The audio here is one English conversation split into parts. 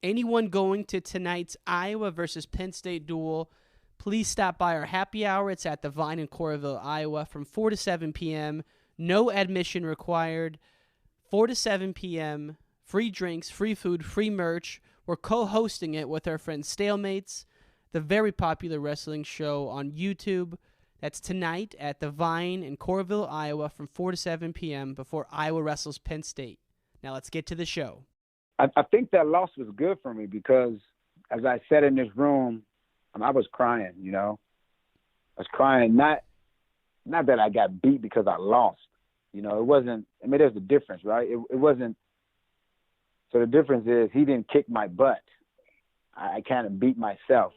anyone going to tonight's Iowa versus Penn State duel, please stop by our happy hour. It's at the Vine in Coralville, Iowa from 4 to 7 p.m. No admission required. 4 to 7 p.m. Free drinks, free food, free merch. We're co-hosting it with our friend Stalemates, the very popular wrestling show on YouTube. That's tonight at the Vine in Coralville, Iowa from 4 to 7 p.m. before Iowa wrestles Penn State. Now let's get to the show. I think that loss was good for me because, as I said in this room, I was crying, I was crying, not that I got beat because I lost. It wasn't – there's a difference, right? It wasn't – so the difference is he didn't kick my butt. I kind of beat myself.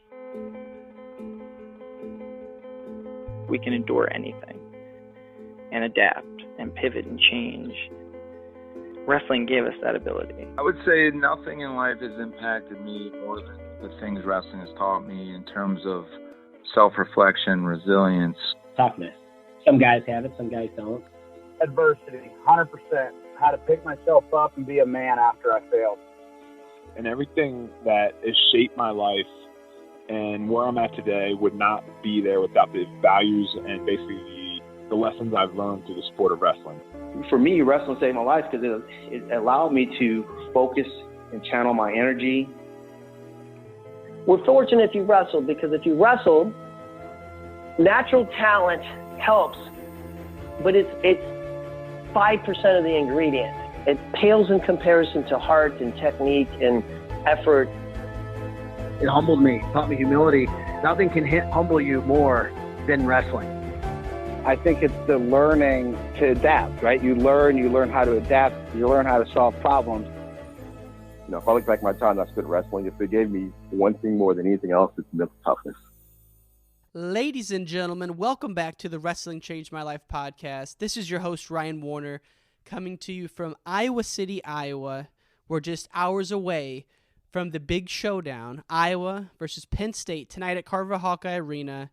We can endure anything and adapt and pivot and change. Wrestling gave us that ability. I would say nothing in life has impacted me more than the things wrestling has taught me in terms of self-reflection, resilience. Toughness. Some guys have it, some guys don't. Adversity, 100%. How to pick myself up and be a man after I failed. And everything that has shaped my life and where I'm at today would not be there without the values and basically the lessons I've learned through the sport of wrestling. For me, wrestling saved my life because it allowed me to focus and channel my energy. We're fortunate if you wrestled, because if you wrestled, natural talent helps, but it's 5% of the ingredient. It pales in comparison to heart and technique and effort. It humbled me, taught me humility. Nothing can humble you more than wrestling. I think it's the learning to adapt, right? You learn how to adapt, you learn how to solve problems. If I look back at my time I spent wrestling, if it gave me one thing more than anything else, it's mental toughness. Ladies and gentlemen, welcome back to the Wrestling Changed My Life podcast. This is your host, Ryan Warner, coming to you from Iowa City, Iowa. We're just hours away from the big showdown, Iowa versus Penn State, tonight at Iowa Hawkeye Arena.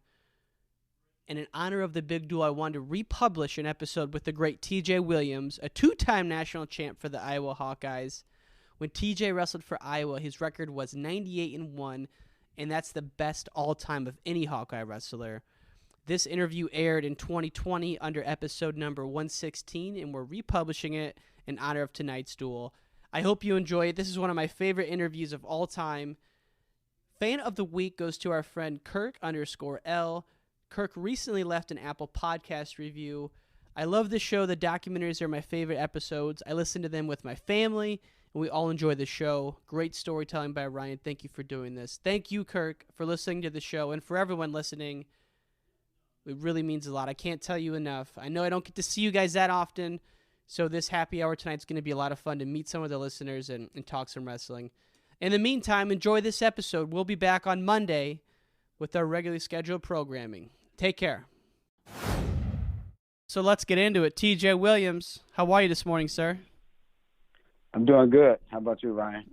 And in honor of the big duel, I wanted to republish an episode with the great TJ Williams, a two-time national champ for the Iowa Hawkeyes. When TJ wrestled for Iowa, his record was 98-1, and that's the best all-time of any Hawkeye wrestler. This interview aired in 2020 under episode number 116, and we're republishing it in honor of tonight's duel. I hope you enjoy it. This is one of my favorite interviews of all time. Fan of the week goes to our friend Kirk_L. Kirk recently left an Apple Podcast review. I love the show. The documentaries are my favorite episodes. I listen to them with my family, and we all enjoy the show. Great storytelling by Ryan. Thank you for doing this. Thank you, Kirk, for listening to the show, and for everyone listening. It really means a lot. I can't tell you enough. I know I don't get to see you guys that often, so this happy hour tonight is going to be a lot of fun to meet some of the listeners and talk some wrestling. In the meantime, enjoy this episode. We'll be back on Monday with our regularly scheduled programming. Take care. So let's get into it. TJ Williams, how are you this morning, sir? I'm doing good. How about you, Ryan?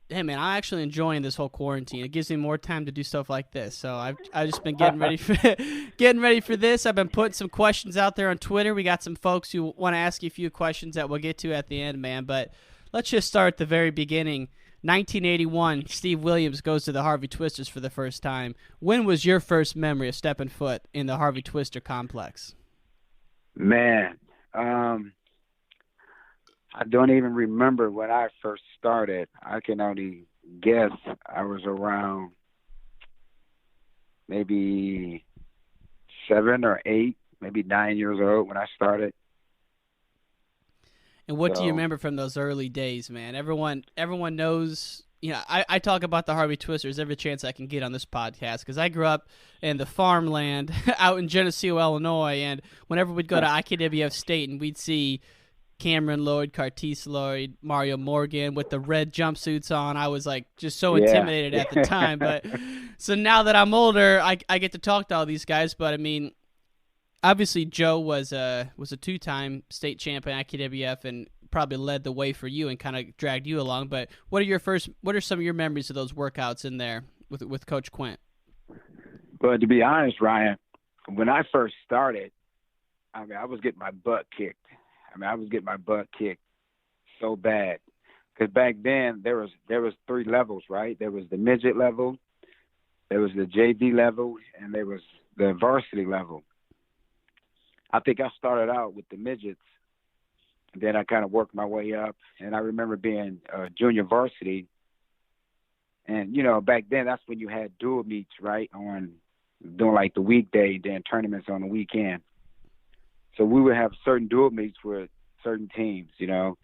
Hey, man, I'm actually enjoying this whole quarantine. It gives me more time to do stuff like this. So I've just been getting ready for this. I've been putting some questions out there on Twitter. We got some folks who want to ask you a few questions that we'll get to at the end, man. But let's just start at the very beginning. 1981, Steve Williams goes to the Harvey Twisters for the first time. When was your first memory of stepping foot in the Harvey Twister complex? Man, I don't even remember when I first started. I can only guess I was around maybe 7 or 8, maybe 9 years old when I started. And what do you remember from those early days, man? Everyone knows, I talk about the Harvey Twisters every chance I can get on this podcast because I grew up in the farmland out in Geneseo, Illinois, and whenever we'd go to IKWF State and we'd see Cameron Lloyd, Cartese Lloyd, Mario Morgan with the red jumpsuits on, I was like just so intimidated at the time. But so now that I'm older, I get to talk to all these guys. But I mean, obviously Joe was a two-time state champion at IKWF and probably led the way for you and kind of dragged you along. But what are some of your memories of those workouts in there with Coach Quint? Well, to be honest, Ryan, when I first started, I was getting my butt kicked. I was getting my butt kicked so bad. because back then there was 3 levels, right? There was the midget level, there was the JV level, and there was the varsity level. I think I started out with the midgets, and then I kind of worked my way up. And I remember being junior varsity, and back then that's when you had dual meets, right? On doing like the weekday, then tournaments on the weekend. So we would have certain dual meets with certain teams, and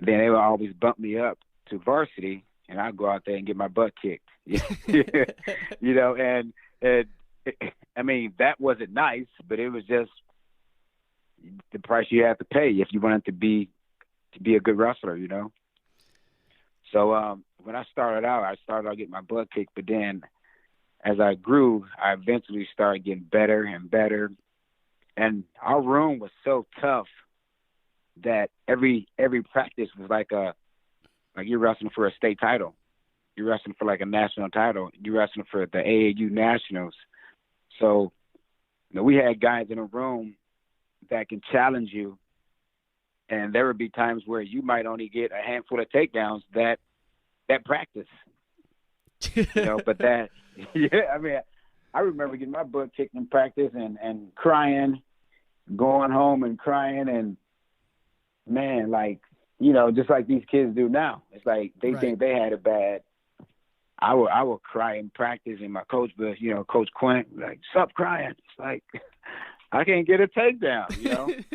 then they would always bump me up to varsity, and I'd go out there and get my butt kicked. And I mean, that wasn't nice, but it was just the price you have to pay if you wanted to be a good wrestler, So when I started out getting my butt kicked, but then as I grew, I eventually started getting better and better. And our room was so tough that every practice was like you're wrestling for a state title. You're wrestling for like a national title. You're wrestling for the AAU Nationals. So, we had guys in a room that can challenge you, and there would be times where you might only get a handful of takedowns that practice. But that, I mean, I remember getting my butt kicked in practice and crying, going home and crying, and man, just like these kids do now. It's like they think they had it bad. I would cry in practice, and my coach, Coach Quint, like, stop crying. It's like, I can't get a takedown,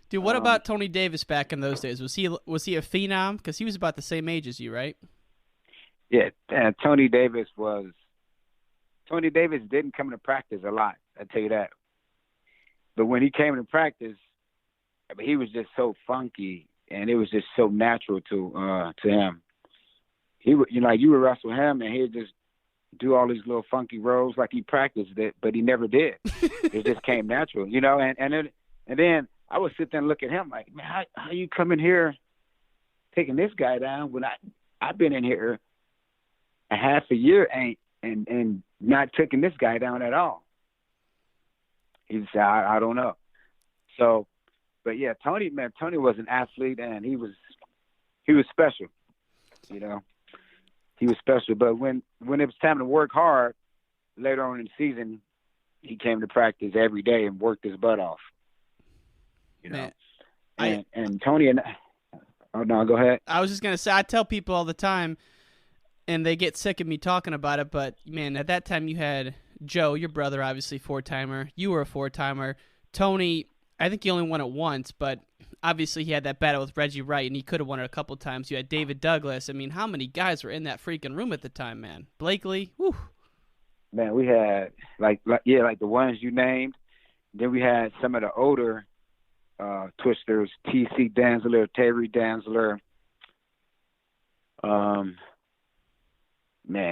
Dude, what about Tony Davis back in those days? Was he a phenom? Because he was about the same age as you, right? Yeah, Tony Davis didn't come to practice a lot, I tell you that. But when he came to practice, he was just so funky, and it was just so natural to him. He would, you would wrestle him, and he'd just do all these little funky rolls like he practiced it, but he never did. It just came natural, And then I would sit there and look at him like, man, how you come in here taking this guy down when I've been in here a half a year and not taking this guy down at all. He said, I don't know. So, but yeah, Tony was an athlete, and he was special, He was special. But when it was time to work hard later on in the season, he came to practice every day and worked his butt off. Man, and Tony and oh no, go ahead. I was just gonna say, I tell people all the time, and they get sick of me talking about it, but man, at that time you had Joe, your brother, obviously 4-timer. You were a 4-timer. Tony, I think he only won it once, but obviously he had that battle with Reggie Wright, and he could have won it a couple times. You had David Douglas. I mean, how many guys were in that freaking room at the time, man? Blakely, whew. Man, we had like the ones you named. Then we had some of the older twisters, T.C. Danzler, Terry Danzler. Man,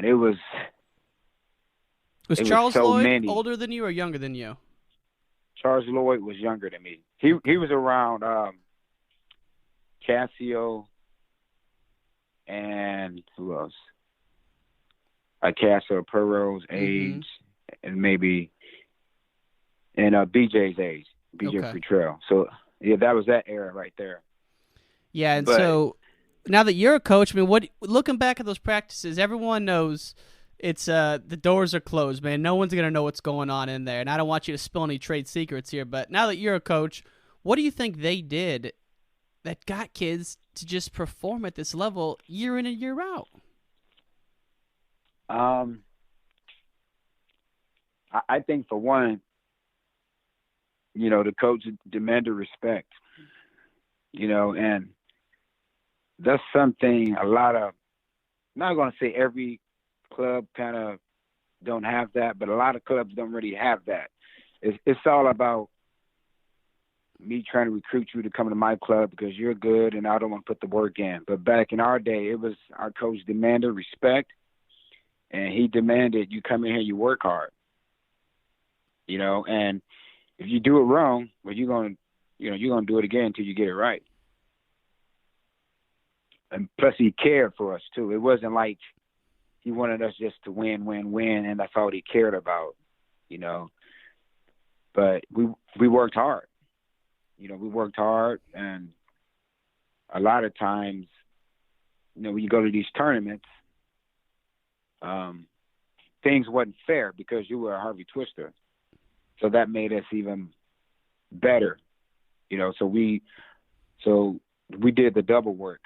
it was Charles so Lloyd many. Older than you or younger than you? Charles Lloyd was younger than me. He was around Cassio and who else? Cassio Perot's age, and maybe BJ's age, BJ Futrell. So yeah, that was that era right there. Yeah, and so now that you're a coach, I mean, looking back at those practices, everyone knows it's the doors are closed, man. No one's gonna know what's going on in there, and I don't want you to spill any trade secrets here. But now that you're a coach, what do you think they did that got kids to just perform at this level year in and year out? I think for one, the coach demanded respect, and that's something a lot of, I'm not going to say every club kind of don't have that, but a lot of clubs don't really have that. It's all about me trying to recruit you to come to my club because you're good and I don't want to put the work in. But back in our day, it was our coach demanded respect, and he demanded you come in here, you work hard, and if you do it wrong, well, you're going to do it again until you get it right. And plus he cared for us too. It wasn't like he wanted us just to win, and that's all he cared about, But we worked hard. We worked hard, and a lot of times when you go to these tournaments, things wasn't fair because you were a Harvey Twister. So that made us even better, so we did the double work.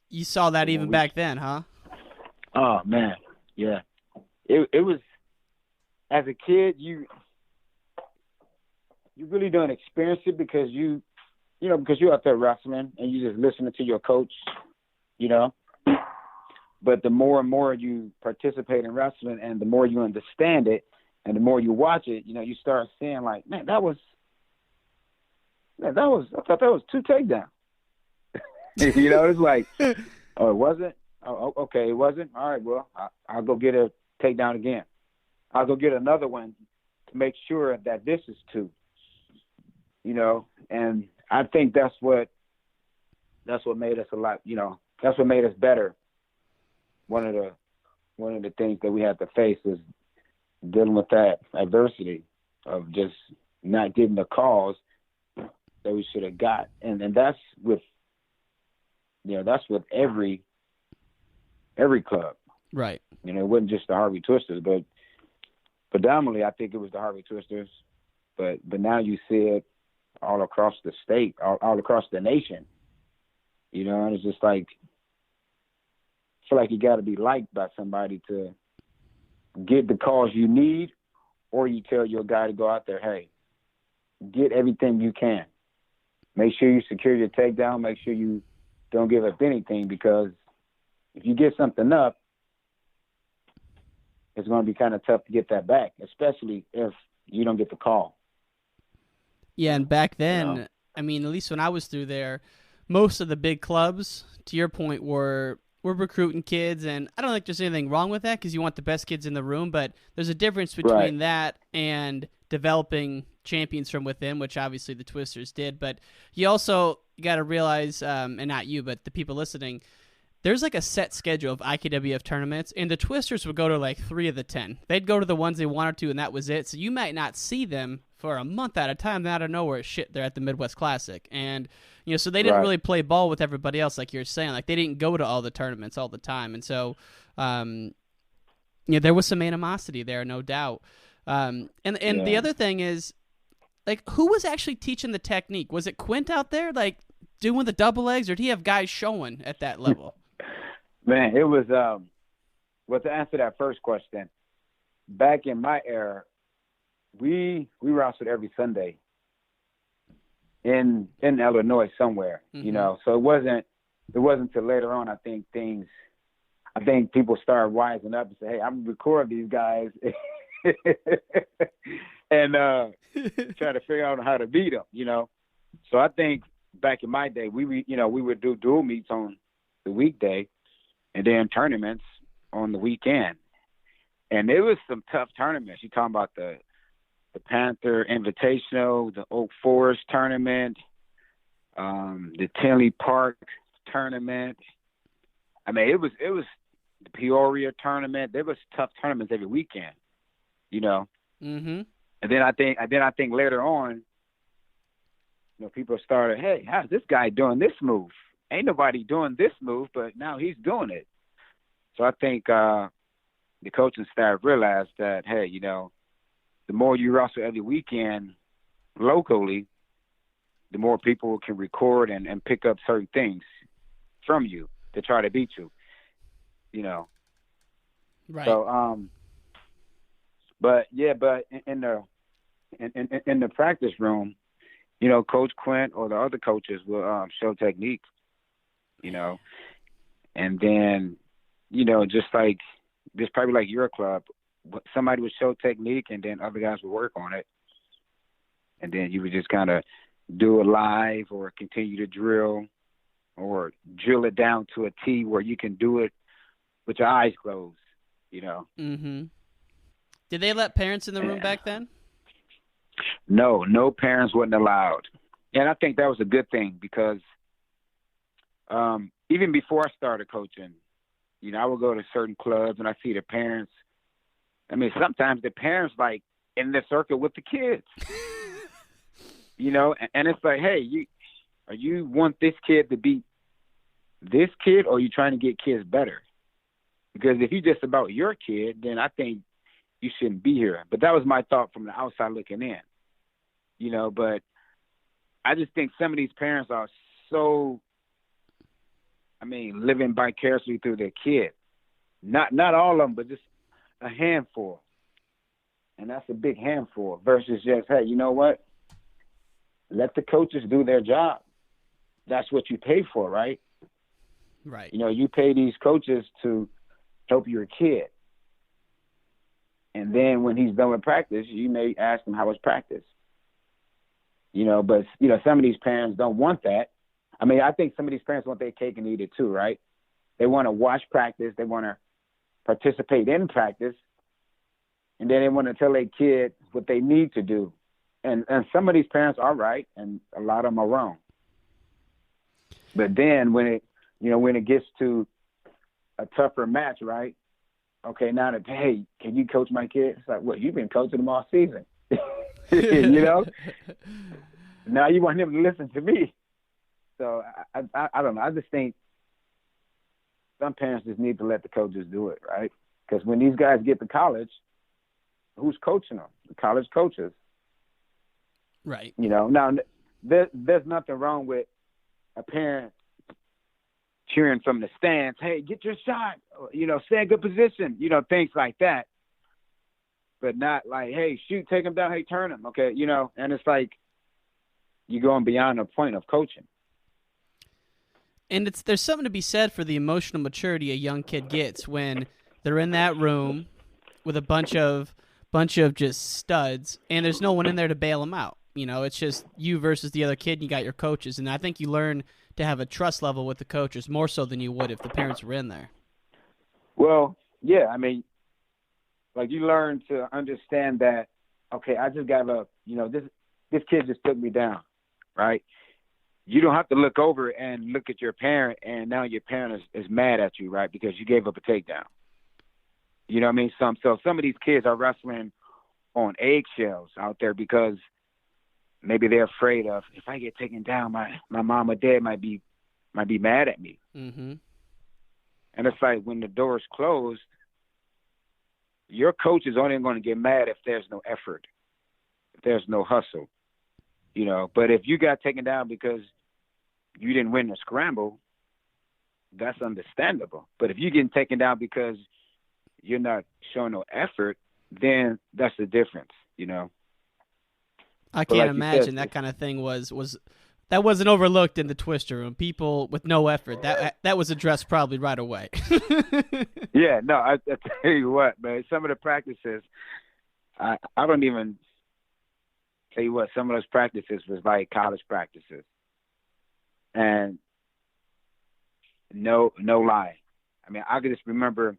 You saw that even back then, huh? Oh man, yeah. It was, as a kid, you really don't experience it because because you're out there wrestling and you just listening to your coach, But the more and more you participate in wrestling and the more you understand it and the more you watch it, you start seeing like, I thought that was 2 takedowns. It's like, oh, it wasn't? Oh, okay, it wasn't? All right, well, I'll go get a takedown again. I'll go get another one to make sure that this is 2. And I think that's what made us a lot, that's what made us better. One of the things that we had to face is dealing with that adversity of just not getting the calls that we should have got. And that's with every club. Right. It wasn't just the Harvey Twisters, but predominantly I think it was the Harvey Twisters. But now you see it all across the state, all across the nation. And it's just like, I feel like you got to be liked by somebody to get the calls you need, or you tell your guy to go out there, hey, get everything you can. Make sure you secure your takedown. Make sure you don't give up anything, because if you get something up, it's going to be kind of tough to get that back, especially if you don't get the call. Yeah, and back then, I mean, at least when I was through there, most of the big clubs, to your point, were recruiting kids, and I don't think there's anything wrong with that because you want the best kids in the room, but there's a difference between that and developing champions from within, which obviously the Twisters did. But you also got to realize, and not you, but the people listening, there's like a set schedule of IKWF tournaments, and the Twisters would go to like 3 of the 10. They'd go to the ones they wanted to, and that was it. So you might not see them for a month at a time. Out of nowhere, shit, they're at the Midwest Classic. And, so they didn't really play ball with everybody else, like you're saying. Like, they didn't go to all the tournaments all the time. And so, there was some animosity there, no doubt. And the other thing is, like, who was actually teaching the technique? Was it Quint out there, like, doing the double legs, or did he have guys showing at that level? Man, it was, well, to answer that first question, back in my era, we wrestled every Sunday in Illinois somewhere, so it wasn't till later on, I think people started wising up and say, hey, I'm going to record these guys and try to figure out how to beat them, So I think back in my day, we would do dual meets on the weekday and then tournaments on the weekend. And it was some tough tournaments. You're talking about the Panther Invitational, the Oak Forest Tournament, the Tinley Park Tournament. I mean, it was the Peoria Tournament. There was tough tournaments every weekend, Mm-hmm. And then I think later on, people started, hey, how's this guy doing this move? Ain't nobody doing this move, but now he's doing it. So I think the coaching staff realized that, hey, the more you wrestle every weekend locally, the more people can record and pick up certain things from you to try to beat you, Right. So, but in the practice room, Coach Quint or the other coaches will show technique, and then, just probably like your club, somebody would show technique and then other guys would work on it. And then you would just kind of do it live or continue to drill or drill it down to a T where you can do it with your eyes closed, Mm-hmm. Did they let parents in the room back then? No parents wasn't allowed. And I think that was a good thing because even before I started coaching, I would go to certain clubs and I see the parents. I mean, sometimes the parents like in the circle with the kids, and it's like, hey, you want this kid to beat this kid or are you trying to get kids better? Because if you're just about your kid, then I think you shouldn't be here. But that was my thought from the outside looking in, you know. But I just think some of these parents are so, living vicariously through their kid. Not all of them, but just a handful. And that's a big handful versus just, hey, you know what? Let the coaches do their job. That's what you pay for, right? Right. You know, you pay these coaches to help your kid. And then when he's done with practice, you may ask him how was practice. You know, but, you know, some of these parents don't want that. I think some of these parents want their cake and eat it too, right? They want to watch practice. They want to participate in practice. And then they want to tell their kid what they need to do. And some of these parents are right, and a lot of them are wrong. But then when it gets to a tougher match, right? Okay, now that, hey, can you coach my kid? It's like, what, you've been coaching them all season. You know? Now you want him to listen to me. So I don't know. I just think some parents just need to let the coaches do it, right? Because when these guys get to college, who's coaching them? The college coaches. Right. You know, now there's nothing wrong with a parent cheering from the stands, hey, get your shot, you know, stay in good position, you know, things like that. But not like, hey, shoot, take him down, hey, turn him, okay, you know, and it's like you're going beyond the point of coaching. And there's something to be said for the emotional maturity a young kid gets when they're in that room with a bunch of just studs, and there's no one in there to bail them out. You know, it's just you versus the other kid, and you got your coaches. And I think you learn to have a trust level with the coaches more so than you would if the parents were in there. Well, yeah, like you learn to understand that, okay, I just got to, you know, this kid just took me down, right? You don't have to look over and look at your parent, and now your parent is mad at you, right, because you gave up a takedown. You know what I mean? So some of these kids are wrestling on eggshells out there because maybe they're afraid of, if I get taken down, my mom or dad might be mad at me. Mm-hmm. And it's like when the door's closed, your coach is only going to get mad if there's no effort, if there's no hustle, you know. But if you got taken down because you didn't win the scramble, that's understandable. But if you're getting taken down because you're not showing no effort, then that's the difference, you know. I can't imagine that kind of thing that wasn't overlooked in the Twister room. People with no effort, that was addressed probably right away. Yeah, no, I tell you what, man, some of the practices, I don't even tell you what, some of those practices was like college practices. And no lie. I could just remember,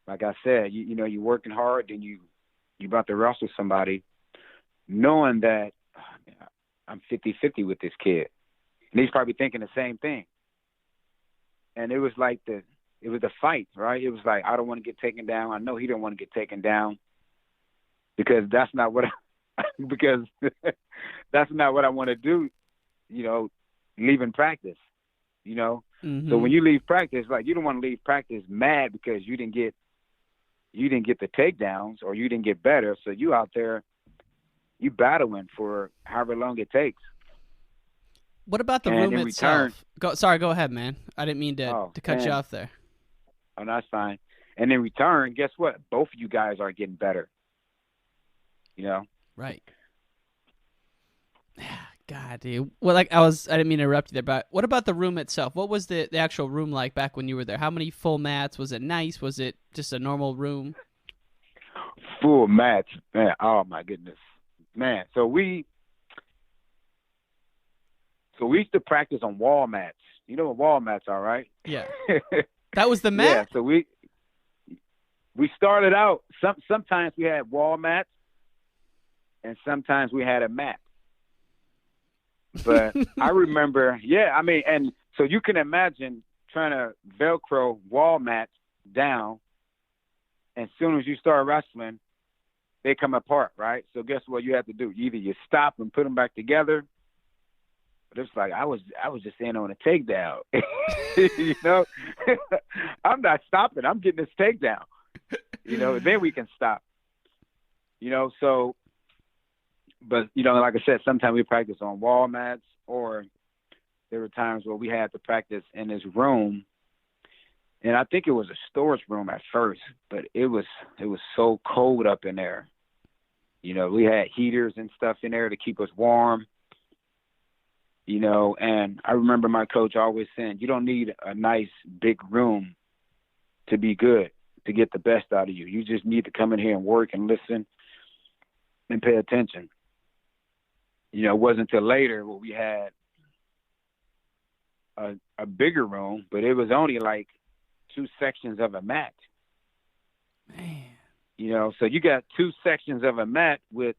like I said, you know, you're working hard, and you about to wrestle somebody, knowing that I'm 50-50 with this kid. And he's probably thinking the same thing. And it was like the fight, right? It was like, I don't want to get taken down. I know he don't want to get taken down because that's not what that's not what I want to do, you know, leaving practice, you know. Mm-hmm. So when you leave practice, like, you don't want to leave practice mad because you didn't get the takedowns or you didn't get better. So you out there, you battling for however long it takes. What about the room itself? Go ahead, man. I didn't mean to cut you off there. Oh, that's fine. And in return, guess what? Both of you guys are getting better. You know? Right. God, dude. Well, I didn't mean to interrupt you there, but what about the room itself? What was the actual room like back when you were there? How many full mats? Was it nice? Was it just a normal room? Full mats, man. Oh my goodness, man. So we used to practice on wall mats. You know what wall mats are, right? Yeah. That was the mat? Yeah. So we started out. Sometimes we had wall mats, and sometimes we had a mat. But I remember, and so you can imagine trying to Velcro wall mats down, and as soon as you start wrestling, they come apart, right? So guess what you have to do? Either you stop and put them back together, But it's like I was just in on a takedown. You know, I'm not stopping. I'm getting this takedown. You know, then we can stop. You know, so, but you know, like I said, sometimes we practice on wall mats, or there were times where we had to practice in this room. And I think it was a storage room at first, but it was so cold up in there. You know, we had heaters and stuff in there to keep us warm. You know, and I remember my coach always saying, you don't need a nice big room to be good, to get the best out of you. You just need to come in here and work and listen and pay attention. You know, it wasn't until later where we had a bigger room, but it was only like 2 sections of a mat. Man. You know, so you got 2 sections of a mat with,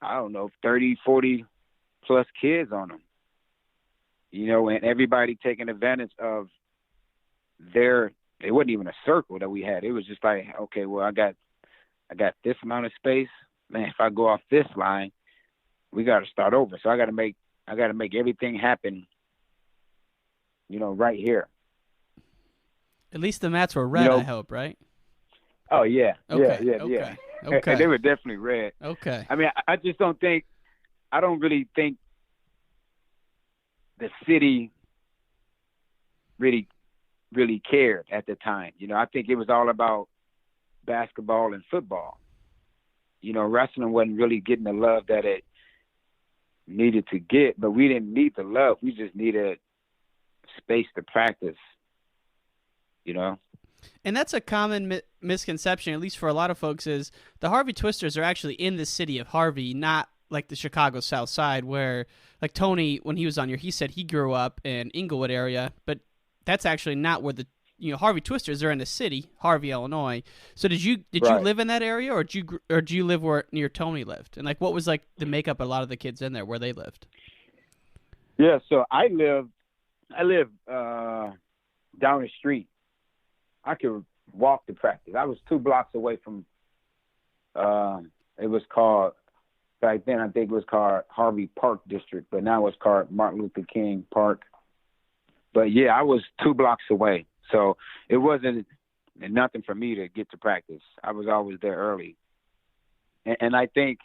I don't know, 30, 40 plus kids on them. You know, and everybody taking advantage of it wasn't even a circle that we had. It was just like, okay, well, I got this amount of space. Man, if I go off this line, we got to start over. So I got to make everything happen, you know, right here. At least the mats were red, I hope, right? Oh, yeah. Okay. Yeah. Okay. They were definitely red. Okay. I mean, I don't really think the city really cared at the time. You know, I think it was all about basketball and football. You know, wrestling wasn't really getting the love that it needed to get, but we didn't need the love. We just needed space to practice, you know? And that's a common misconception, at least for a lot of folks, is the Harvey Twisters are actually in the city of Harvey, not like the Chicago South Side, where, like Tony, when he was on here, he said he grew up in Inglewood area, but that's actually not where the Harvey Twisters are in the city, Harvey, Illinois. So did you live in that area, or do you live where near Tony lived? And like, what was like the makeup of a lot of the kids in there where they lived? Yeah, so I live down the street. I could walk to practice. I was 2 blocks away from. It was called back then. I think it was called Harvey Park District, but now it's called Martin Luther King Park. But yeah, I was 2 blocks away. So it wasn't nothing for me to get to practice. I was always there early. And I think,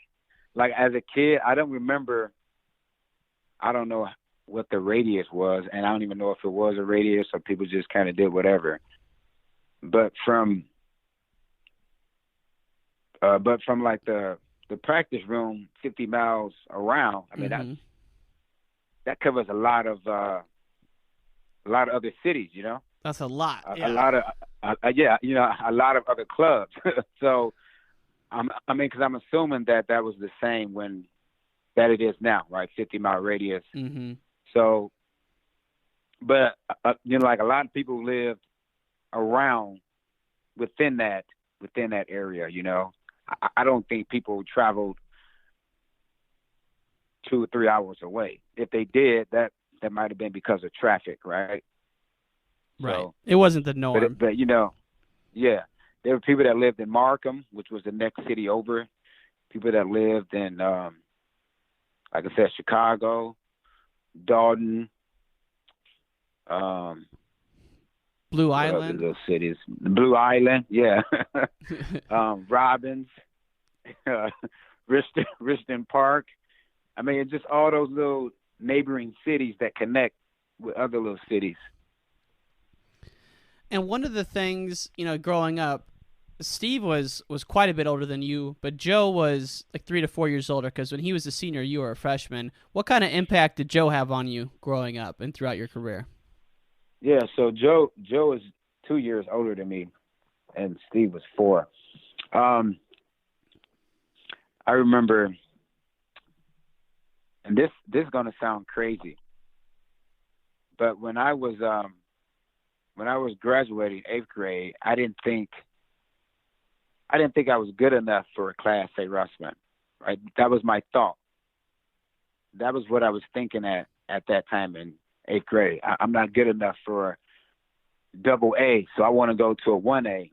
like, as a kid, I don't know what the radius was, and I don't even know if it was a radius or people just kind of did whatever. But from like the practice room 50 miles around, I mean, that covers a lot of other cities, you know? That's a lot. A lot of, you know, a lot of other clubs. So, because I'm assuming that was the same that it is now, right? 50-mile radius. Mm-hmm. So, but, you know, like a lot of people lived around within that area, you know. I don't think people traveled 2 or 3 hours away. If they did, that might have been because of traffic, right? Right. So, it wasn't the norm. But you know, yeah, there were people that lived in Markham, which was the next city over. People that lived in, like I said, Chicago, Dalton, Blue Island. Those cities. Blue Island, yeah. Robbins, Richton Park. I mean, it's just all those little neighboring cities that connect with other little cities. And one of the things, you know, growing up, Steve was quite a bit older than you, but Joe was like 3 to 4 years older, because when he was a senior, you were a freshman. What kind of impact did Joe have on you growing up and throughout your career? Yeah, so Joe is 2 years older than me, and Steve was 4. I remember, and this is gonna sound crazy, but when I was graduating 8th grade, I didn't think I was good enough for a Class A wrestling. Right, that was my thought. That was what I was thinking at that time in 8th grade. I'm not good enough for AA, so I want to go to a 1A.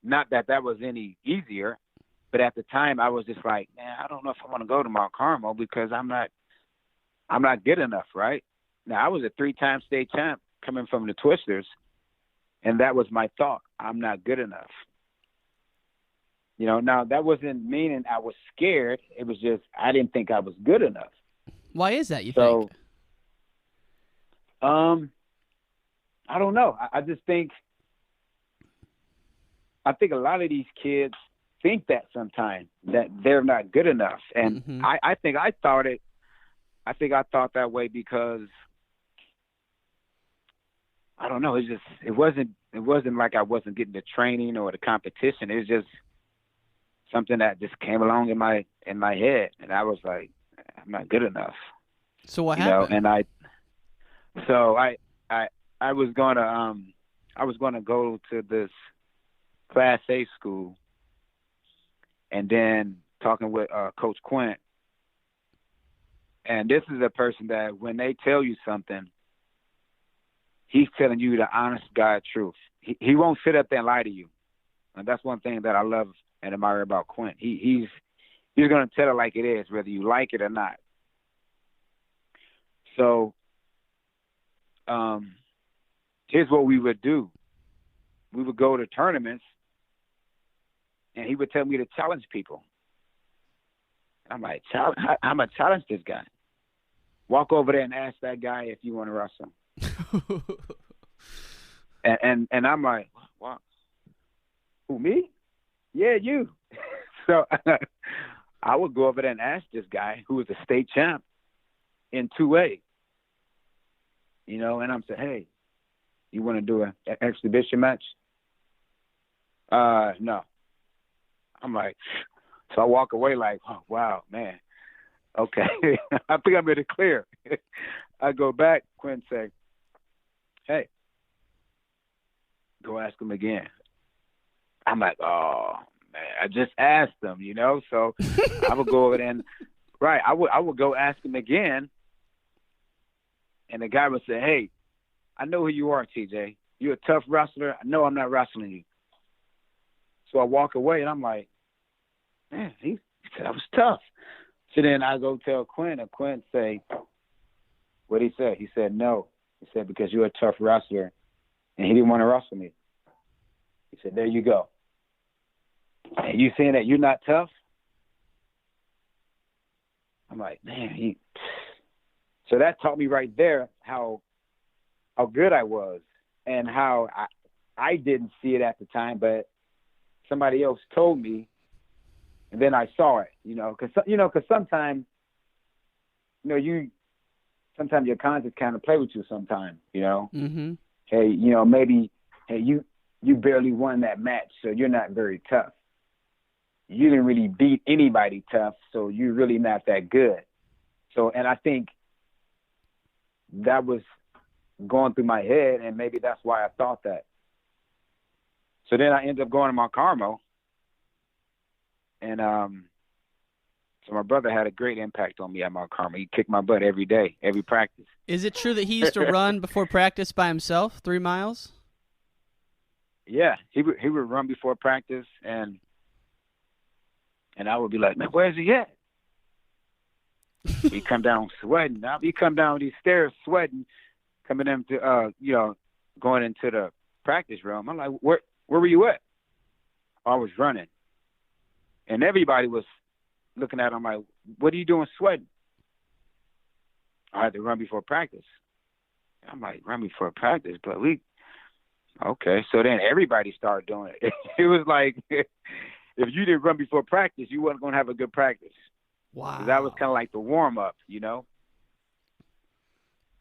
Not that was any easier, but at the time I was just like, man, I don't know if I want to go to Mount Carmel because I'm not I'm not good enough, right? Now, I was a 3-time state champ coming from the Twisters, and that was my thought. I'm not good enough. You know, now that wasn't meaning I was scared. It was just I didn't think I was good enough. Why is that, you think? I don't know. I just think a lot of these kids think that sometimes, that they're not good enough. And I think I thought that way because I don't know, it wasn't like I wasn't getting the training or the competition. It was just something that just came along in my head, and I was like, I'm not good enough. So what happened? And I was gonna go to this Class A school, and then talking with Coach Quint, and this is a person that when they tell you something, he's telling you the honest God truth. He won't sit up there and lie to you, and that's one thing that I love and admire about Quint. He's gonna tell it like it is, whether you like it or not. So, here's what we would do. We would go to tournaments, and he would tell me to challenge people. I'm like, I'm going to challenge this guy. Walk over there and ask that guy if you want to wrestle. and I'm like, wow. Who, me? Yeah, you. So I would go over there and ask this guy who was a state champ in 2A. You know, and I'm saying, hey, you want to do an exhibition match? No. I'm like, so I walk away like, oh, wow, man. Okay. I think I'm in the clear. I go back, Quinn say, hey, go ask him again. I'm like, oh, man, I just asked him, you know? So I would go over there and, right, I would go ask him again. And the guy would say, hey, I know who you are, TJ. You're a tough wrestler. I know I'm not wrestling you. So I walk away, and I'm like, man, he said I was tough. So then I go tell Quinn, and Quinn say, what he said? He said, no. He said, because you're a tough wrestler, and he didn't want to wrestle me. He said, there you go. And you saying that you're not tough? I'm like, man, So that taught me right there how good I was and how I didn't see it at the time, but somebody else told me, and then I saw it, because sometimes, sometimes your conscience kind of play with you sometimes, Mm-hmm. Hey, maybe, hey, you barely won that match, so you're not very tough. You didn't really beat anybody tough, so you're really not that good. So, and I think that was going through my head, and maybe that's why I thought that. So then I ended up going to Mount Carmel, and so my brother had a great impact on me at Mount Carmel. He kicked my butt every day, every practice. Is it true that he used to run before practice by himself, 3 miles? Yeah, he would run before practice, and I would be like, man, where's he at? He come down sweating. Now he come down these stairs sweating, coming into going into the practice room. I'm like, where were you at? I was running, and everybody was looking at him like, what are you doing sweating? I had to run before practice. I'm like, run before practice, but okay. So then everybody started doing it. It was like, if you didn't run before practice, you wasn't going to have a good practice. Wow. That was kind of like the warm-up,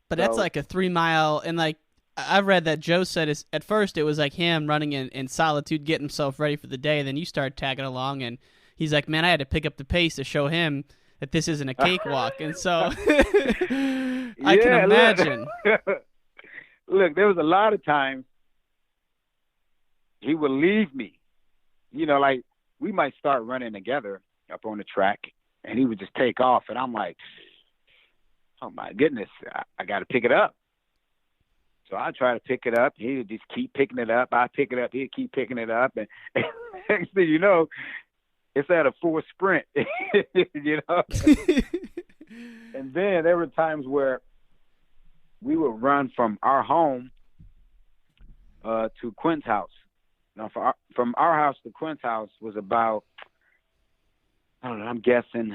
But that's like a 3 mile, and like I've read that Joe said at first it was like him running in solitude, getting himself ready for the day. Then you start tagging along, and he's like, man, I had to pick up the pace to show him that this isn't a cakewalk. And so I can imagine. Look, there was a lot of times he would leave me. Like we might start running together up on the track, and he would just take off. And I'm like, oh, my goodness, I got to pick it up. So I try to pick it up. He would just keep picking it up. I pick it up. He'd keep picking it up. And next thing you know, it's at a full sprint, And And then there were times where we would run from our home to Quinn's house. Now, from our house to Quinn's house was about, I don't know, I'm guessing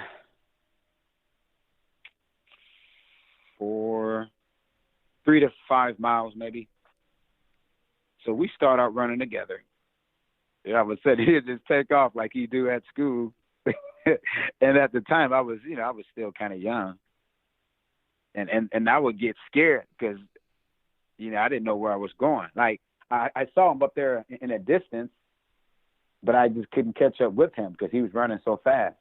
3 to 5 miles maybe. So we start out running together. I would say he'd just take off like he do at school. And at the time I was still kind of young. And I would get scared because, I didn't know where I was going. Like I saw him up there in a distance, but I just couldn't catch up with him because he was running so fast.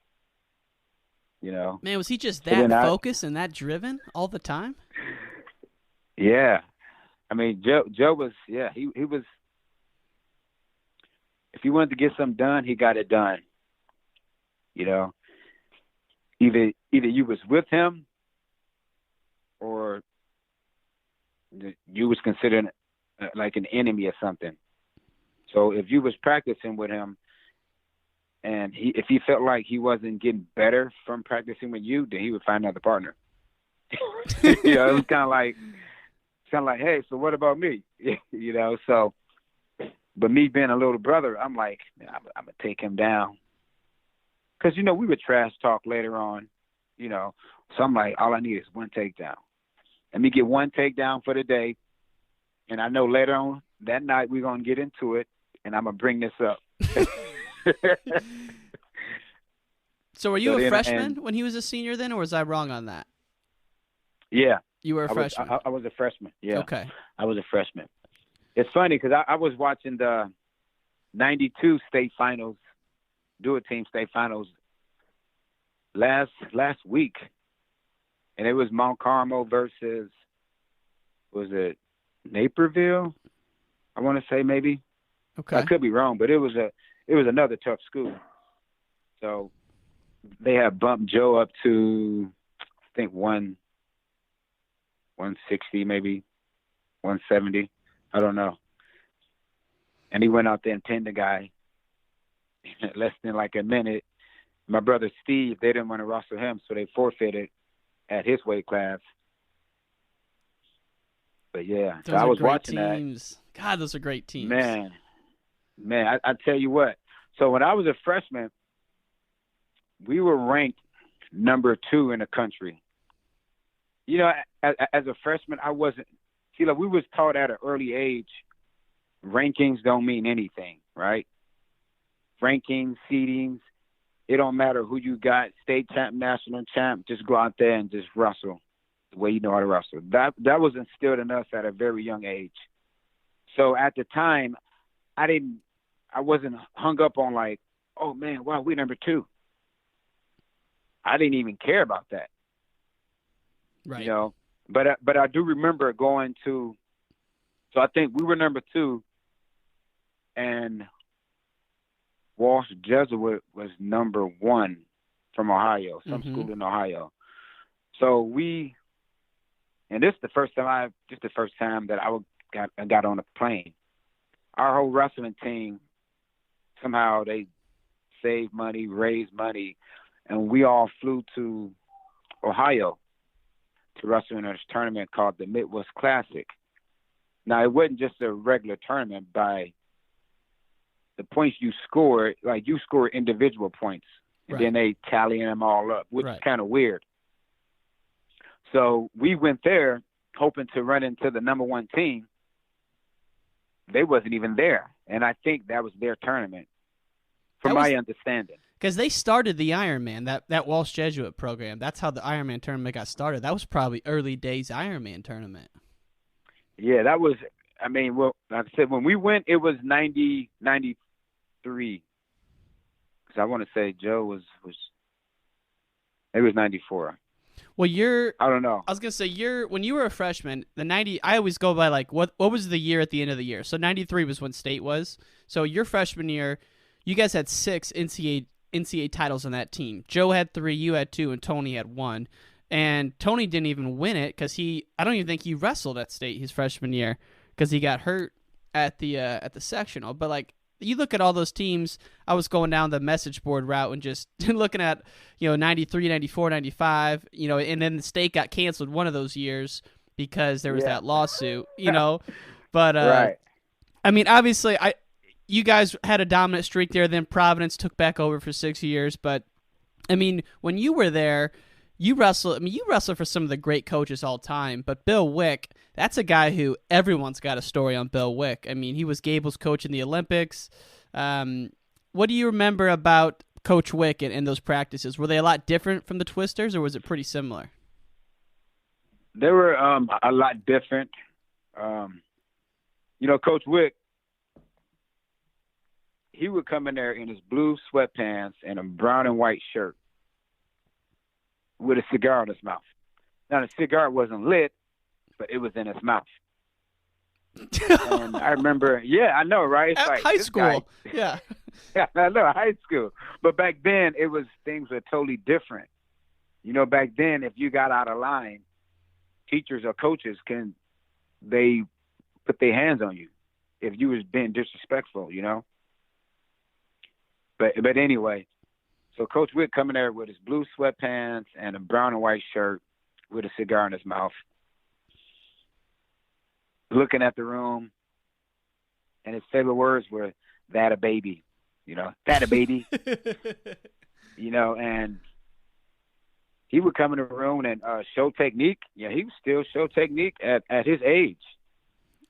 Man, was he just that focused and that driven all the time? Yeah. I mean, Joe was, he was, if he wanted to get something done, he got it done. Either you was with him or you was considered like an enemy or something. So if you was practicing with him and if he felt like he wasn't getting better from practicing with you, then he would find another partner. It was kind of like, hey, so what about me? So, but me being a little brother, I'm like, I'm going to take him down. Because, we would trash talk later on, So I'm like, all I need is one takedown. Let me get one takedown for the day. And I know later on that night we're going to get into it, and I'm going to bring this up. So were you a freshman when he was a senior then, or was I wrong on that? Yeah. You were a freshman? I was a freshman, yeah. Okay. I was a freshman. It's funny because I was watching the 92 state finals, dual-team state finals last week. And it was Mount Carmel versus, was it Naperville? I want to say maybe. Okay. I could be wrong, but it was another tough school. So they had bumped Joe up to, I think, 160 maybe, 170. I don't know. And he went out there and pinned the guy in less than like a minute. My brother Steve, they didn't want to wrestle him, so they forfeited at his weight class. But yeah, those so I was great watching teams. that. God, those are great teams. Man, I tell you what. So when I was a freshman, we were ranked number 2 in the country. As a freshman, I wasn't. See, like we was taught at an early age, rankings don't mean anything, right? Rankings, seedings, it don't matter who you got, state champ, national champ, just go out there and just wrestle the way you know how to wrestle. That was instilled in us at a very young age. So at the time, I wasn't hung up on like, oh man, wow, we number 2. I didn't even care about that. Right. But I do remember going to, so I think we were number 2, and Walsh Jesuit was number 1 from Ohio, some school in Ohio. So and this is the first time that I got on a plane. Our whole wrestling team, somehow they saved money, raised money, and we all flew to Ohio to wrestle in a tournament called the Midwest Classic. Now, it wasn't just a regular tournament by the points you scored, like you score individual points, and then they tally them all up, which is kind of weird. So we went there hoping to run into the number 1 team. They wasn't even there, and I think that was their tournament, from my understanding. Because they started the Ironman, that Walsh Jesuit program. That's how the Ironman tournament got started. That was probably early days Ironman tournament. Yeah, that was, like I said, when we went, it was 93. Because I want to say Joe was it was 94. Well, I don't know. I was going to say, when you were a freshman, I always go by, like, what was the year at the end of the year? So 93 was when state was. So your freshman year, you guys had 6 NCAA titles on that team. Joe had 3, you had 2, and Tony had 1. And Tony didn't even win it because I don't even think he wrestled at state his freshman year because he got hurt at the sectional. But like you look at all those teams. I was going down the message board route and just looking at, 93, 94, 95, and then the state got canceled one of those years because there was that lawsuit, But, right. I mean, obviously, you guys had a dominant streak there. Then Providence took back over for 6 years. But, I mean, when you were there, you wrestled for some of the great coaches all time. But Bill Wick, that's a guy who everyone's got a story on Bill Wick. I mean, he was Gable's coach in the Olympics. What do you remember about Coach Wick and those practices? Were they a lot different from the Twisters, or was it pretty similar? They were a lot different. Coach Wick, he would come in there in his blue sweatpants and a brown and white shirt with a cigar in his mouth. Now, the cigar wasn't lit, but it was in his mouth. And I remember, I know, right? It's like high school. Yeah, I know, high school. But back then, things were totally different. Back then, if you got out of line, teachers or coaches they put their hands on you if you was being disrespectful, But anyway, so Coach Wick coming there with his blue sweatpants and a brown and white shirt with a cigar in his mouth, looking at the room, and his favorite words were, "That a baby," "That a baby," and he would come in the room and show technique. Yeah, he was still show technique at his age.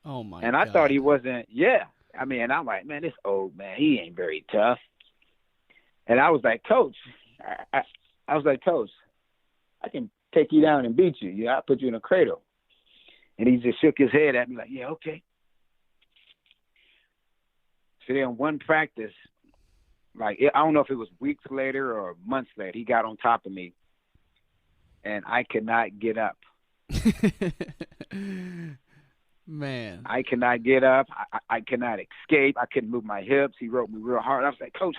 Oh my! And I thought he wasn't. Yeah, I mean, and I'm like, man, this old man, he ain't very tough. And I was like, Coach, I was like, Coach, I can take you down and beat you. I'll put you in a cradle. And he just shook his head at me like, yeah, okay. So then one practice, I don't know if it was weeks later or months later, he got on top of me, and I could not get up. Man. I cannot get up. I cannot escape. I couldn't move my hips. He roped me real hard. I was like, Coach,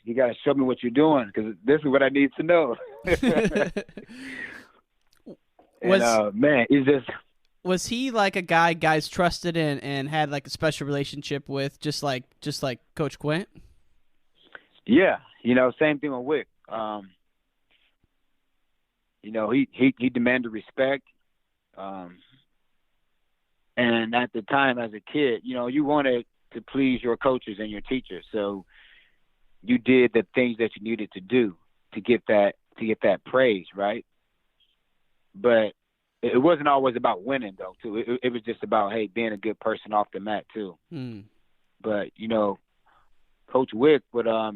you got to show me what you're doing, because this is what I need to know. Man, it's just. Was he like a guy guys trusted and had like a special relationship with, just like Coach Quint? Yeah, same thing with Wick. He demanded respect. And at the time, as a kid, you wanted to please your coaches and your teachers, so you did the things that you needed to do to get that praise, right? But it wasn't always about winning, though. Too, it was just about being a good person off the mat too. But Coach Wick would there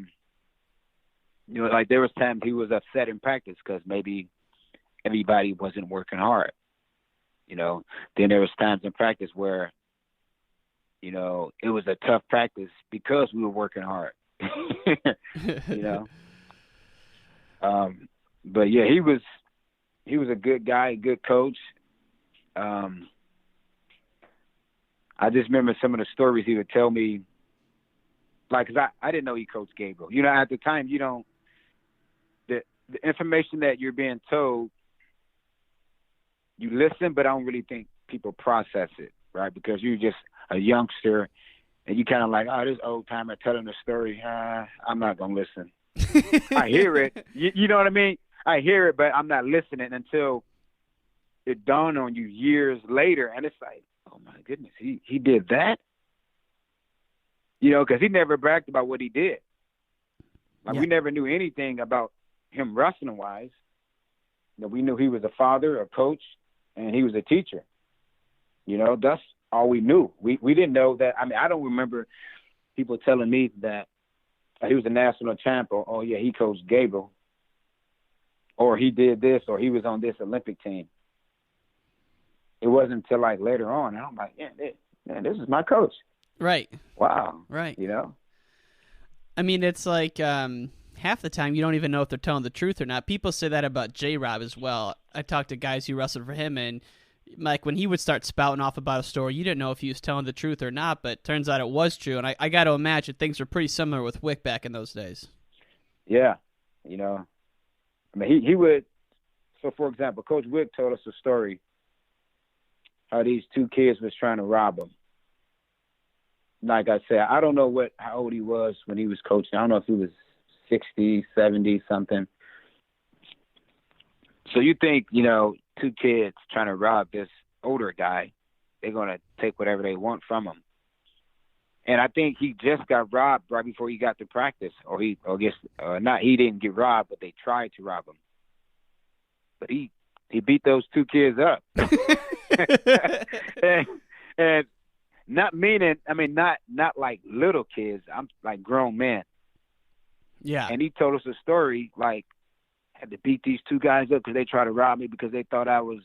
was times he was upset in practice because maybe everybody wasn't working hard. Then there was times in practice where, it was a tough practice because we were working hard. But yeah, he was a good guy, a good coach. I just remember some of the stories he would tell me, cause I didn't know he coached Gabriel. At the time, the information that you're being told, you listen, but I don't really think people process it, right? Because you're just a youngster, and you kind of like, this old timer telling the story. I'm not gonna listen. I hear it. You know what I mean? I hear it, but I'm not listening until it dawned on you years later, and it's like, oh my goodness, he did that. Because he never bragged about what he did. We never knew anything about him wrestling wise. We knew he was a father, a coach, and he was a teacher. That's all we knew. We didn't know that. I mean, I don't remember people telling me that he was a national champ, or, oh, yeah, he coached Gabriel, or he did this, or he was on this Olympic team. It wasn't until later on, and I'm like, yeah, man, this is my coach. Right. Wow. Right. I mean, it's like half the time you don't even know if they're telling the truth or not. People say that about J-Rob as well. I talked to guys who wrestled for him, and when he would start spouting off about a story, you didn't know if he was telling the truth or not, but it turns out it was true. And I got to imagine things were pretty similar with Wick back in those days. Yeah. I mean, he would. So, for example, Coach Wick told us a story how these two kids was trying to rob him. like I said, I don't know how old he was when he was coaching. I don't know if he was 60, 70, something. So you think, two kids trying to rob this older guy, they're going to take whatever they want from him. And I think he just got robbed right before he got to practice. He didn't get robbed, but they tried to rob him. But he beat those two kids up. and not like little kids. I'm like grown men. Yeah. And he told us a story, like, had to beat these two guys up because they tried to rob me because they thought I was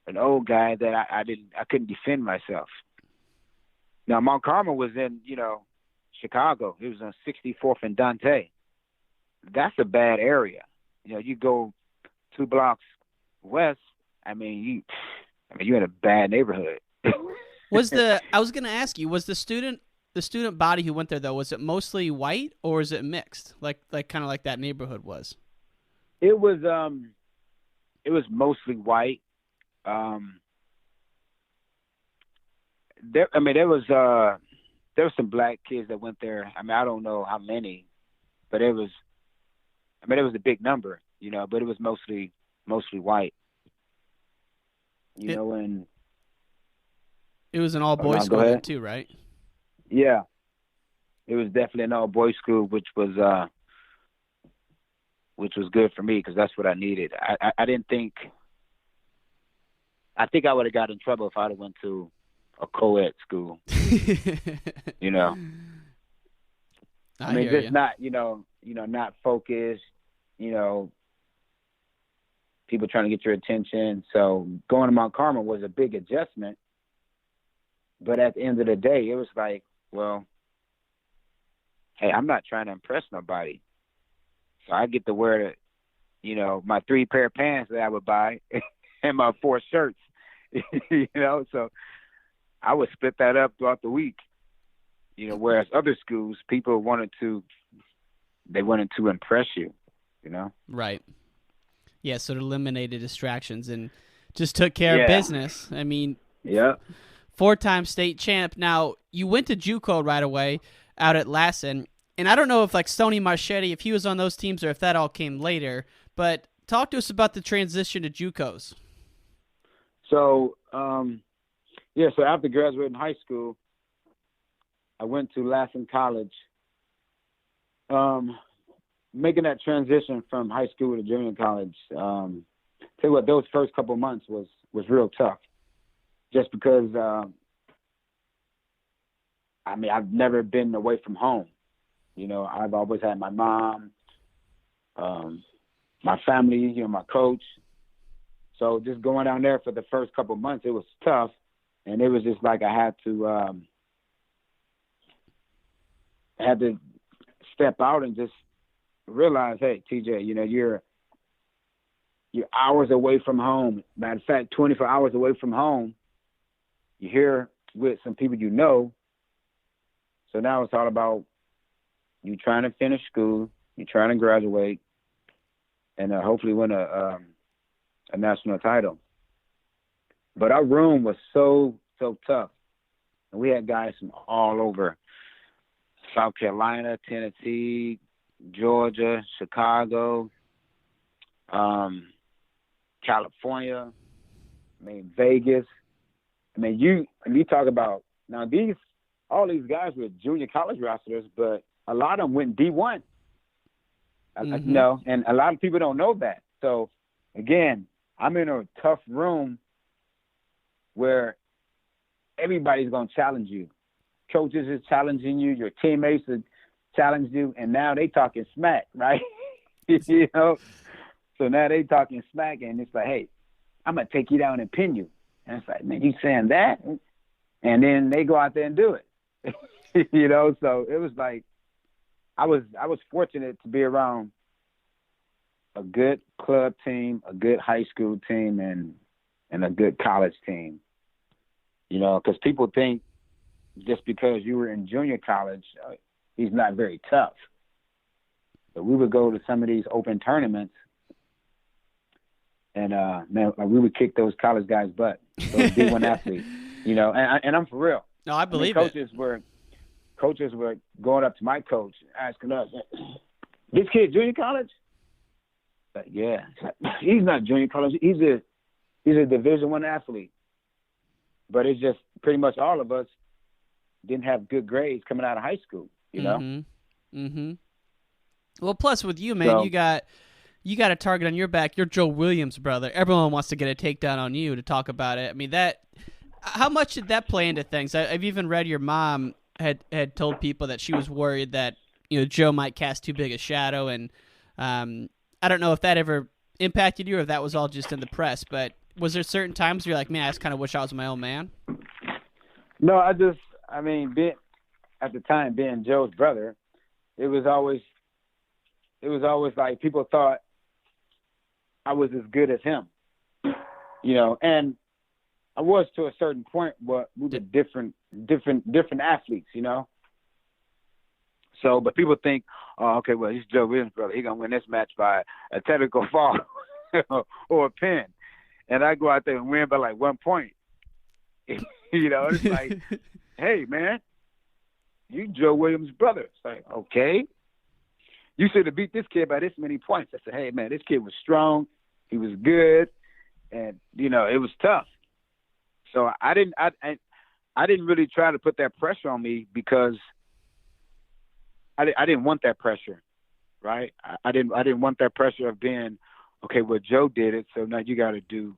an old guy that I couldn't defend myself. Now, Mount Carmel was in, Chicago. It was on 64th and Dante. That's a bad area. You go 2 blocks west, you're in a bad neighborhood. I was going to ask you, was the student body who went there, though, was it mostly white or is it mixed, like kind of like that neighborhood was? It was mostly white. There was some black kids that went there. I don't know how many, but it was a big number, but it was mostly white. And it was an all-boys school too, right? Yeah. It was definitely an all-boys school, which was good for me because that's what I needed. I think I would have got in trouble if I'd have went to a co-ed school. Not focused, people trying to get your attention. So going to Mount Carmel was a big adjustment. But at the end of the day, it was like, well, hey, I'm not trying to impress nobody. So I get to wear my 3 pair of pants that I would buy and my 4 shirts, so I would split that up throughout the week, whereas other schools, people wanted to impress you, Right. Yeah, so it eliminated distractions and just took care of business. Yeah. 4-time state champ. Now, you went to Juco right away out at Lassen, and I don't know if like Stoney Marchetti, if he was on those teams or if that all came later, but talk to us about the transition to Jucos. So, so after graduating high school, I went to Lassen College. Making that transition from high school to junior college, tell you what, those first couple months was real tough. Just because, I've never been away from home. I've always had my mom, my family, my coach. So just going down there for the first couple months, it was tough. And it was just like I had to step out and just realize, hey, TJ, you're hours away from home. Matter of fact, 24 hours away from home. You're here with some people So now it's all about you trying to finish school, you're trying to graduate, and hopefully win a national title. But our room was so tough. And we had guys from all over South Carolina, Tennessee, Georgia, Chicago, California, Vegas. You talk about now all these guys were junior college wrestlers, but a lot of them went D1. And a lot of people don't know that. So again, I'm in a tough room where everybody's going to challenge you. Coaches is challenging you, your teammates are challenging you, and now they talking smack, right? So now they talking smack, and it's like, hey, I'm going to take you down and pin you. And it's like, man, you saying that? And then they go out there and do it. So it was like I was fortunate to be around a good club team, a good high school team, and a good college team. Because people think just because you were in junior college, he's not very tough. But we would go to some of these open tournaments, and we would kick those college guys' butt, those D1 athletes. And I'm for real. No, I believe coaches were coaches were going up to my coach, asking us, "This kid junior college?" Like, yeah, he's not junior college. He's a Division I athlete. But it's just pretty much all of us didn't have good grades coming out of high school. You know. Mm-hmm. Well, plus with you, man, So, you got a target on your back. You're Joe Williams' brother. Everyone wants to get a takedown on you to talk about it. I mean, how much did that play into things? I've even read your mom had told people that she was worried that Joe might cast too big a shadow, and I don't know if that ever impacted you or if that was all just in the press. But was there certain times where you're like, man, I just kind of wish I was my own man? No, being at the time being Joe's brother, it was always like people thought I was as good as him, and I was to a certain point, but we were different athletes, So, but people think, oh, okay, well, he's Joe Williams' brother. He's gonna win this match by a technical fall or a pin, and I go out there and win by like 1 point. It's like, hey, man, you Joe Williams' brother. It's like, okay, you should have beat this kid by this many points. I said, hey, man, this kid was strong. He was good, and it was tough. So I didn't really try to put that pressure on me because I didn't want that pressure, right? I didn't want that pressure of being, okay, well, Joe did it, so now you got to do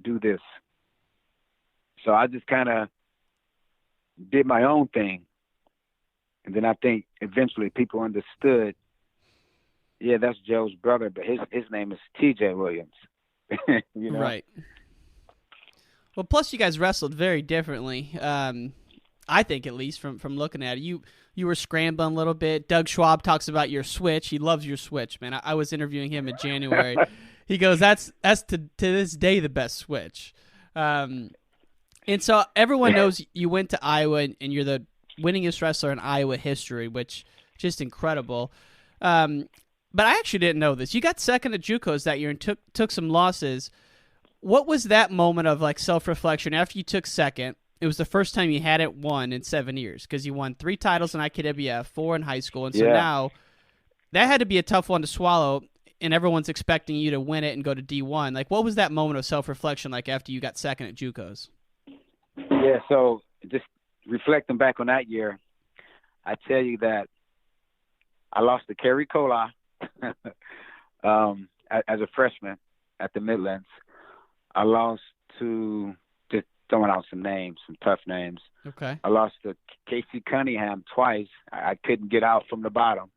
this. So I just kind of did my own thing. And then I think eventually people understood, yeah, that's Joe's brother, but his name is T.J. Williams. Right. Well, plus you guys wrestled very differently. I think, at least from looking at it, you were scrambling a little bit. Doug Schwab talks about your switch. He loves your switch, man. I was interviewing him in January. He goes, that's to this day the best switch. And so everyone knows you went to Iowa and you're the winningest wrestler in Iowa history, which just incredible. But I actually didn't know this. You got second at Jucos that year and took some losses. What was that moment of like self-reflection after you took second? It was the first time you hadn't won in 7 years because you won 3 titles in IKWF, 4 in high school. And so now that had to be a tough one to swallow, and everyone's expecting you to win it and go to D1. Like, what was that moment of self-reflection like after you got second at Jucos? Yeah, so just reflecting back on that year, I tell you that I lost to Kerry Cola as a freshman at the Midlands. I lost to, just throwing out some names, some tough names. Okay. I lost to Casey Cunningham twice. I couldn't get out from the bottom.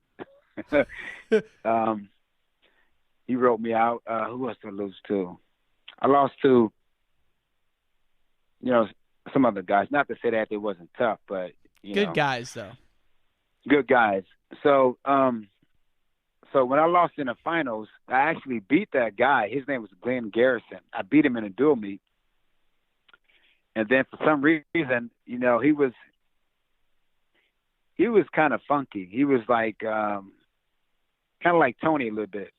He wrote me out. Who else did I lose to? I lost to, some other guys. Not to say that it wasn't tough, but good guys though. Good guys. So, so when I lost in the finals, I actually beat that guy. His name was Glenn Garrison. I beat him in a dual meet. And then for some reason, he was kind of funky. He was like kind of like Tony a little bit.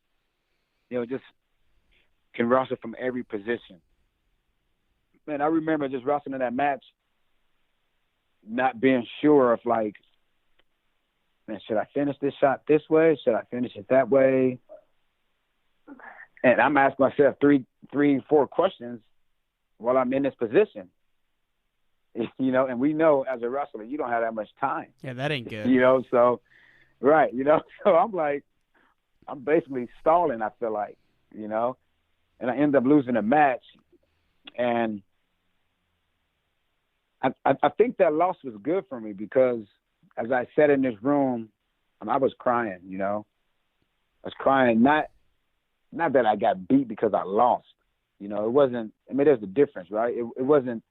Just can wrestle from every position. Man, I remember just wrestling in that match, not being sure of like, man, should I finish this shot this way? Should I finish it that way? And I'm asking myself three, 4 questions while I'm in this position. And we know as a wrestler, you don't have that much time. Yeah, that ain't good. So, right, so I'm like, I'm basically stalling, I feel like, and I end up losing a match. And I think that loss was good for me because as I sat in this room, I was crying, I was crying, not that I got beat because I lost, it wasn't, there's a difference, right? It wasn't,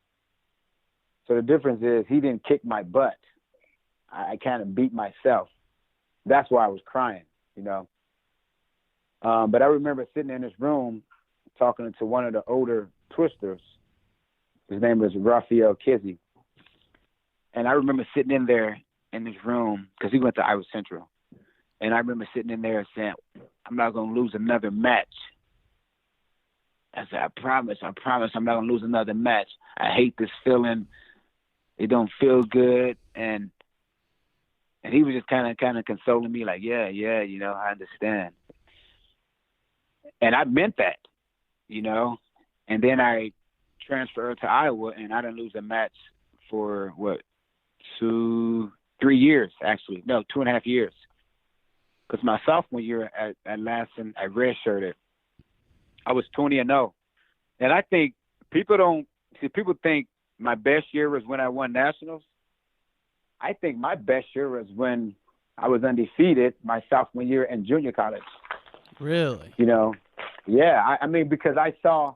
so the difference is he didn't kick my butt. I kind of beat myself. That's why I was crying, But I remember sitting in this room talking to one of the older twisters. His name was Raphael Kizzy. And I remember sitting in there in this room because he went to Iowa Central. And I remember sitting in there saying, I'm not going to lose another match. I said, I promise I'm not going to lose another match. I hate this feeling. It don't feel good. And And he was just kind of consoling me like, yeah, you know, I understand. And I meant that, you know. And then I transferred to Iowa, and I didn't lose a match for, 3 years, actually. No, 2.5 years. Because my sophomore year at Lansing, I redshirted. I was 20-0. And I think people think my best year was when I won nationals. I think my best year was when I was undefeated my sophomore year in junior college. Really? You know, yeah. I mean, because I saw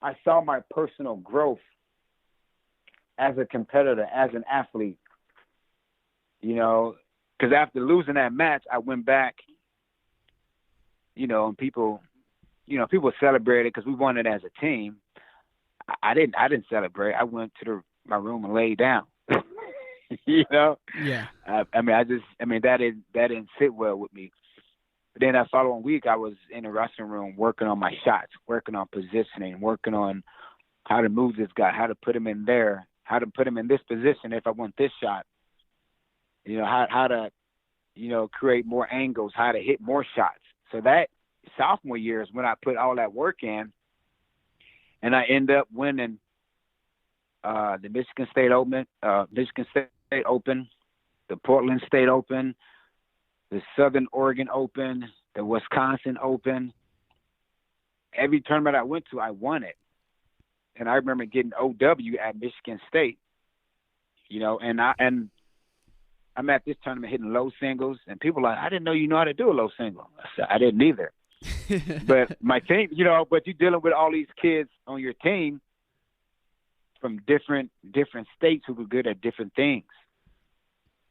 my personal growth as a competitor, as an athlete. You know, because after losing that match, I went back. You know, and people celebrated because we won it as a team. I didn't celebrate. I went to my room and laid down. You know. Yeah. That didn't sit well with me. But then that following week, I was in the wrestling room working on my shots, working on positioning, working on how to move this guy, how to put him in there, how to put him in this position if I want this shot. You know, how to, you know, create more angles, how to hit more shots. So that sophomore year is when I put all that work in, and I end up winning the Michigan State Open, the Portland State Open, the Southern Oregon Open, the Wisconsin Open. Every tournament I went to, I won it. And I remember getting OW at Michigan State, you know, and I'm at this tournament hitting low singles, and people are like, I didn't know you know how to do a low single. I said, I didn't either. But my team, you know, but you're dealing with all these kids on your team from different states who were good at different things.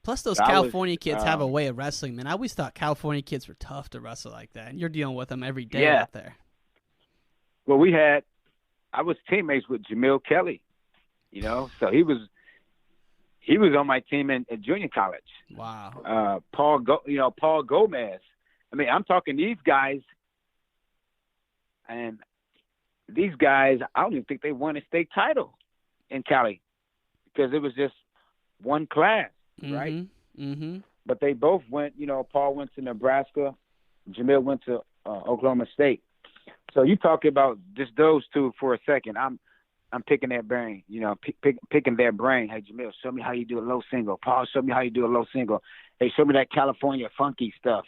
Plus, those California kids have a way of wrestling, man. I always thought California kids were tough to wrestle like that, and you're dealing with them every day out there. Well, I was teammates with Jamil Kelly, you know, so he was on my team in junior college. Wow. Paul Gomez. I mean, I'm talking these guys, and these guys, I don't even think they won a state title in Cali because it was just one class, right? Mm-hmm. But they both went, you know, Paul went to Nebraska, Jamil went to Oklahoma State. So you talk about just those two for a second. I'm picking their brain, you know, picking their brain. Hey, Jamil, show me how you do a low single. Paul, show me how you do a low single. Hey, show me that California funky stuff.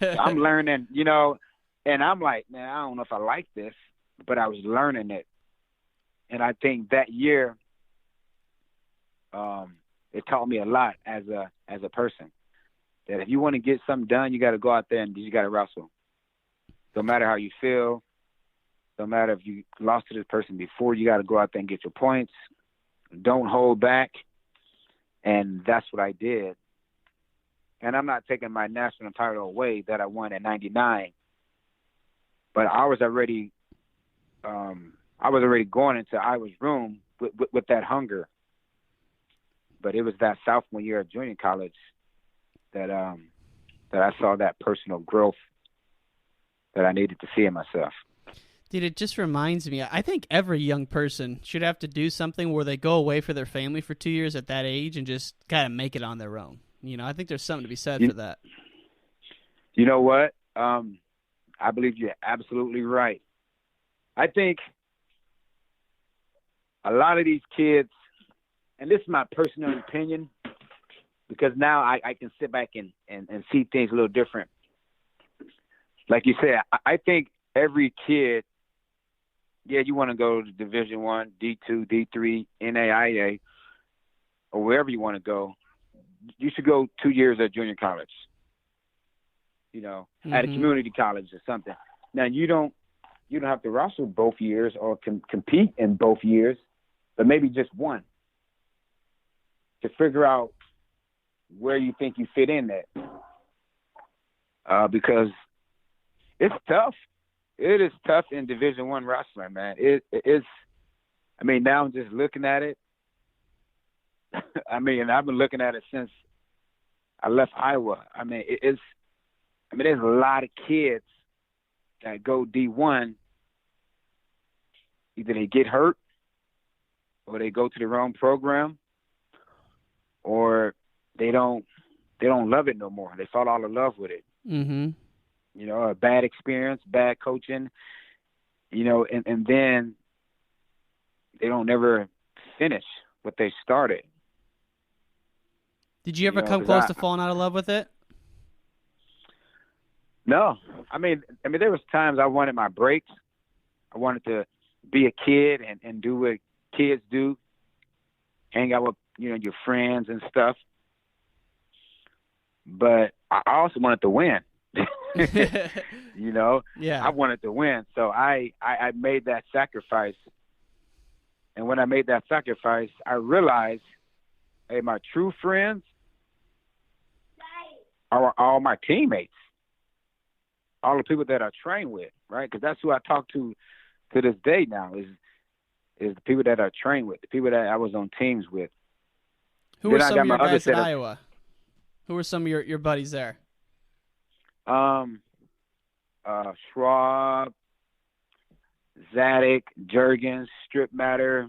I'm learning, you know, and I'm like, man, I don't know if I like this, but I was learning it. And I think that year, it taught me a lot as a person. That if you want to get something done, you got to go out there and you got to wrestle. No matter how you feel, no matter if you lost to this person before, you got to go out there and get your points. Don't hold back. And that's what I did. And I'm not taking my national title away that I won in '99. But I was already going into Iowa's room with that hunger. But it was that sophomore year of junior college that I saw that personal growth that I needed to see in myself. Dude, it just reminds me, I think every young person should have to do something where they go away for their family for 2 years at that age and just kind of make it on their own. You know, I think there's something to be said for that. You know what? I believe you're absolutely right. I think a lot of these kids, and this is my personal opinion, because now I can sit back and see things a little different. Like you said, I think every kid, you want to go to Division I, D2, D3, NAIA, or wherever you want to go, you should go 2 years at junior college, you know, at a community college or something. Now, you don't have to wrestle both years or compete in both years, but maybe just one to figure out where you think you fit in there. Because it's tough. It is tough in Division I wrestling, man. It is. I mean, now I'm just looking at it. I've been looking at it since I left Iowa. I mean, there's a lot of kids that go D1. Either they get hurt, or they go to the wrong program, or they don't they don't love it no more. They fall out of love with it. Mm-hmm. You know, a bad experience, bad coaching, you know, and then they don't never finish what they started. Did you ever come close to falling out of love with it? No. I mean, there was times I wanted my breaks. I wanted to be a kid and do what kids do, hang out with, you know, your friends and stuff. But I also wanted to win. You know? Yeah. I wanted to win. So I made that sacrifice. And when I made that sacrifice, I realized, hey, my true friends are all my teammates, all the people that I train with, right? Because that's who I talk to this day now is the people that I train with, the people that I was on teams with. Who were some of your guys at Iowa? Who were some of your buddies there? Schwab, Zadok, Juergens, Strip Matter.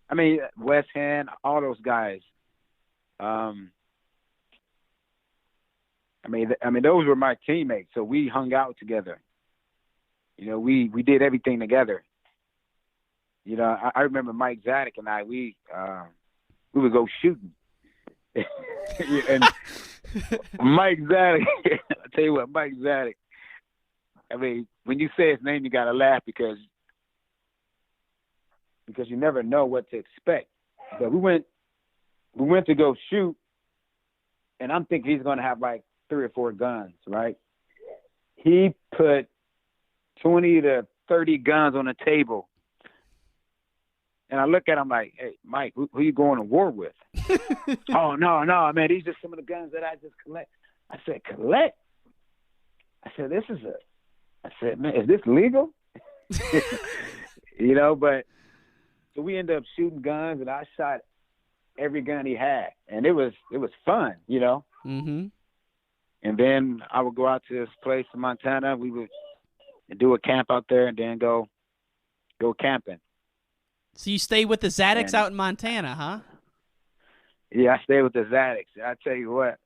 I mean, West Hand, all those guys. I mean, those were my teammates. So we hung out together. You know, we did everything together. You know, I remember Mike Zadok and I. We would go shooting. And Mike Zadok, I tell you what, Mike Zadok. I mean, when you say his name, you gotta laugh because you never know what to expect. But we went to go shoot, and I'm thinking he's gonna have like 3 or 4 guns, right? He put 20 to 30 guns on the table. And I look at him like, hey, Mike, who you going to war with? Oh, no, man, these are some of the guns that I just collect. I said, collect? I said, man, is this legal? You know, but so we ended up shooting guns, and I shot every gun he had. And it was fun, you know? Mm-hmm. And then I would go out to this place in Montana. We would do a camp out there and then go camping. So you stayed with the Zadoks out in Montana, huh? Yeah, I stayed with the Zadoks. I tell you what,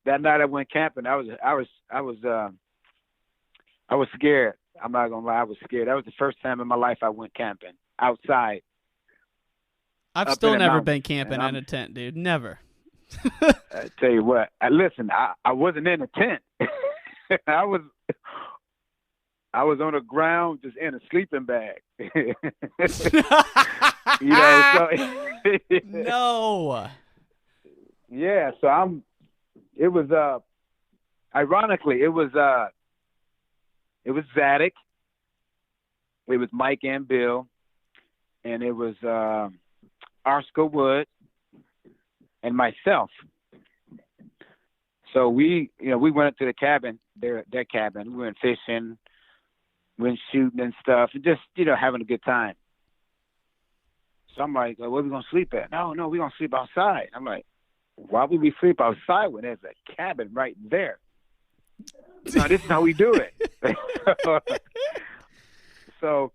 that night I went camping. I was scared. I'm not gonna lie, I was scared. That was the first time in my life I went camping outside. I've still never been camping in a tent, dude. Never. I tell you what, listen, I wasn't in a tent. I was on the ground just in a sleeping bag. You know, so no. Yeah, so it was ironically it was Zadok, it was Mike and Bill, and it was Arska Wood and myself. So we went up to the cabin, their cabin. We went fishing, went shooting and stuff, and just, you know, having a good time. So I'm like, where are we going to sleep at? No, we're going to sleep outside. I'm like, why would we sleep outside when there's a cabin right there? No, this is how we do it. So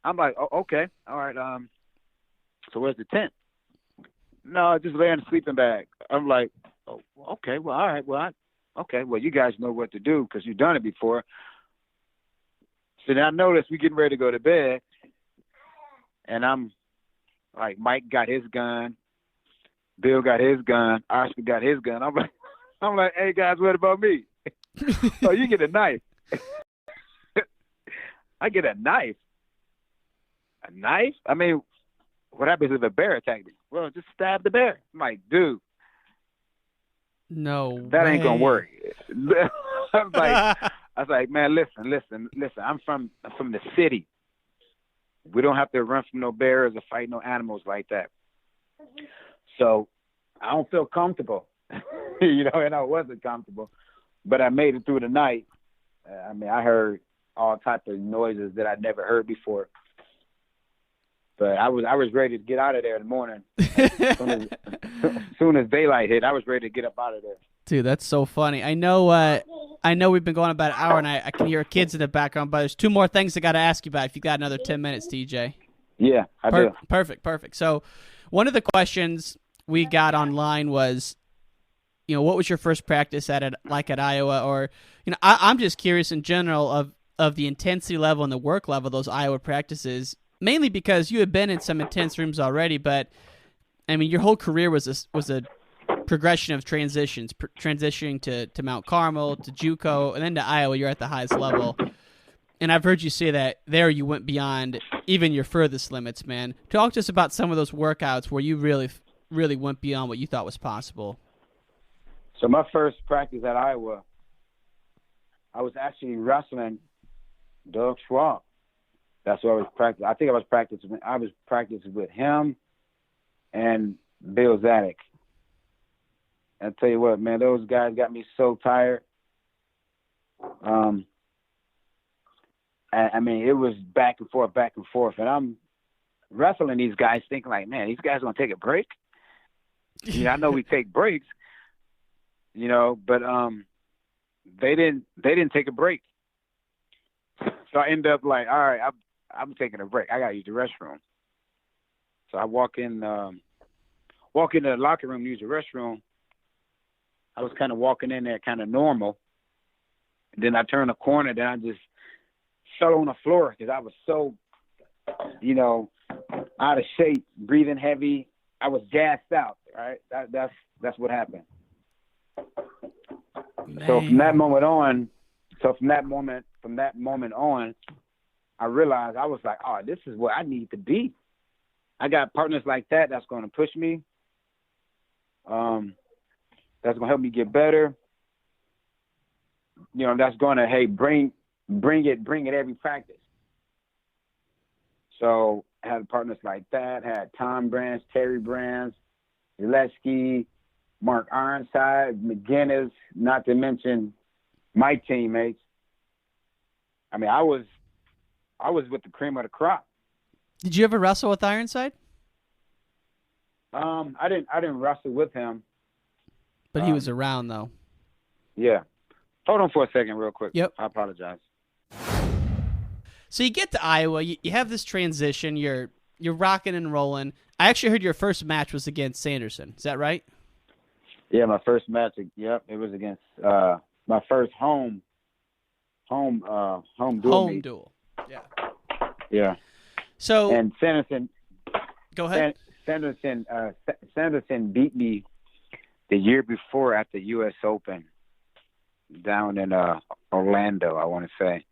I'm like, oh, okay, all right. So where's the tent? No, just lay in a sleeping bag. I'm like, oh, okay, well, all right, well, okay, well, you guys know what to do because you've done it before. So then I noticed we getting ready to go to bed, and I'm like, Mike got his gun, Bill got his gun, Oscar got his gun. I'm like, hey guys, what about me? Oh, you get a knife. I get a knife. A knife? I mean, what happens if a bear attacks me? Well, just stab the bear. I'm like, dude. No, that ain't gonna work. I was like, man, listen. I'm from the city. We don't have to run from no bears or fight no animals like that. So I don't feel comfortable, you know, and I wasn't comfortable, but I made it through the night. I mean, I heard all types of noises that I'd never heard before. But I was ready to get out of there in the morning. As soon as daylight hit, I was ready to get up out of there. Dude, that's so funny. I know we've been going about an hour, and I can hear kids in the background, but there's 2 more things I got to ask you about if you got another 10 minutes, TJ. Yeah, I do. Perfect. So one of the questions we got online was, what was your first practice at Iowa? Or, I'm just curious in general of the intensity level and the work level of those Iowa practices, mainly because you had been in some intense rooms already, but, I mean, your whole career was a progression of transitions, transitioning to Mount Carmel, to Juco, and then to Iowa. You're at the highest level. And I've heard you say that there you went beyond even your furthest limits, man. Talk to us about some of those workouts where you really went beyond what you thought was possible. So my first practice at Iowa, I was actually wrestling Doug Schwab. That's what I was practicing. I think I was practicing with him and Bill Zanuck. I tell you what, man, those guys got me so tired. I mean, it was back and forth, and I'm wrestling these guys thinking like, man, these guys gonna take a break. I know we take breaks, but they didn't take a break. So I end up like, all right, I'm taking a break. I gotta use the restroom. So I walk into the locker room, use the restroom. I was kind of walking in there kind of normal. And then I turned a corner, then I just fell on the floor because I was so, out of shape, breathing heavy. I was gassed out, right? That's what happened. Man. So from that moment on, I realized I was like, oh, this is where I need to be. I got partners like that that's going to push me. That's going to help me get better. That's going to, bring it every practice. So I had partners like that. Had Tom Brands, Terry Brands, Zaleski, Mark Ironside, McGinnis, not to mention my teammates. I mean, I was with the cream of the crop. Did you ever wrestle with Ironside? I didn't wrestle with him. But he was around, though. Yeah. Hold on for a second real quick. Yep. I apologize. So you get to Iowa. You have this transition. You're rocking and rolling. I actually heard your first match was against Sanderson. Is that right? Yeah, my first match. Yep, it was against my first home duel. Home duel. Yeah. Yeah. So and Sanderson. Go ahead. Sanderson beat me the year before at the U.S. Open down in Orlando, I want to say.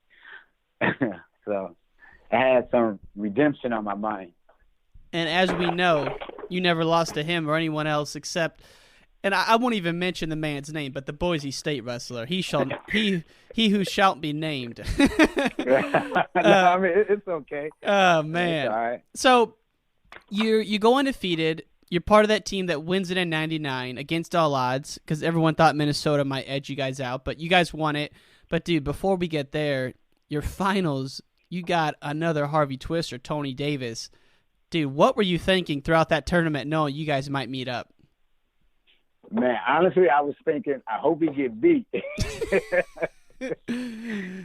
So I had some redemption on my mind. And as we know, you never lost to him or anyone else except, and I won't even mention the man's name, but the Boise State wrestler. He who shall be named. I mean, it's okay. Oh, man. It's all right. So you go undefeated. You're part of that team that wins it in 99 against all odds because everyone thought Minnesota might edge you guys out, but you guys won it. But, dude, before we get there, your finals, you got another Harvey Twister, Tony Davis. Dude, what were you thinking throughout that tournament knowing you guys might meet up? Man, honestly, I was thinking, I hope he get beat.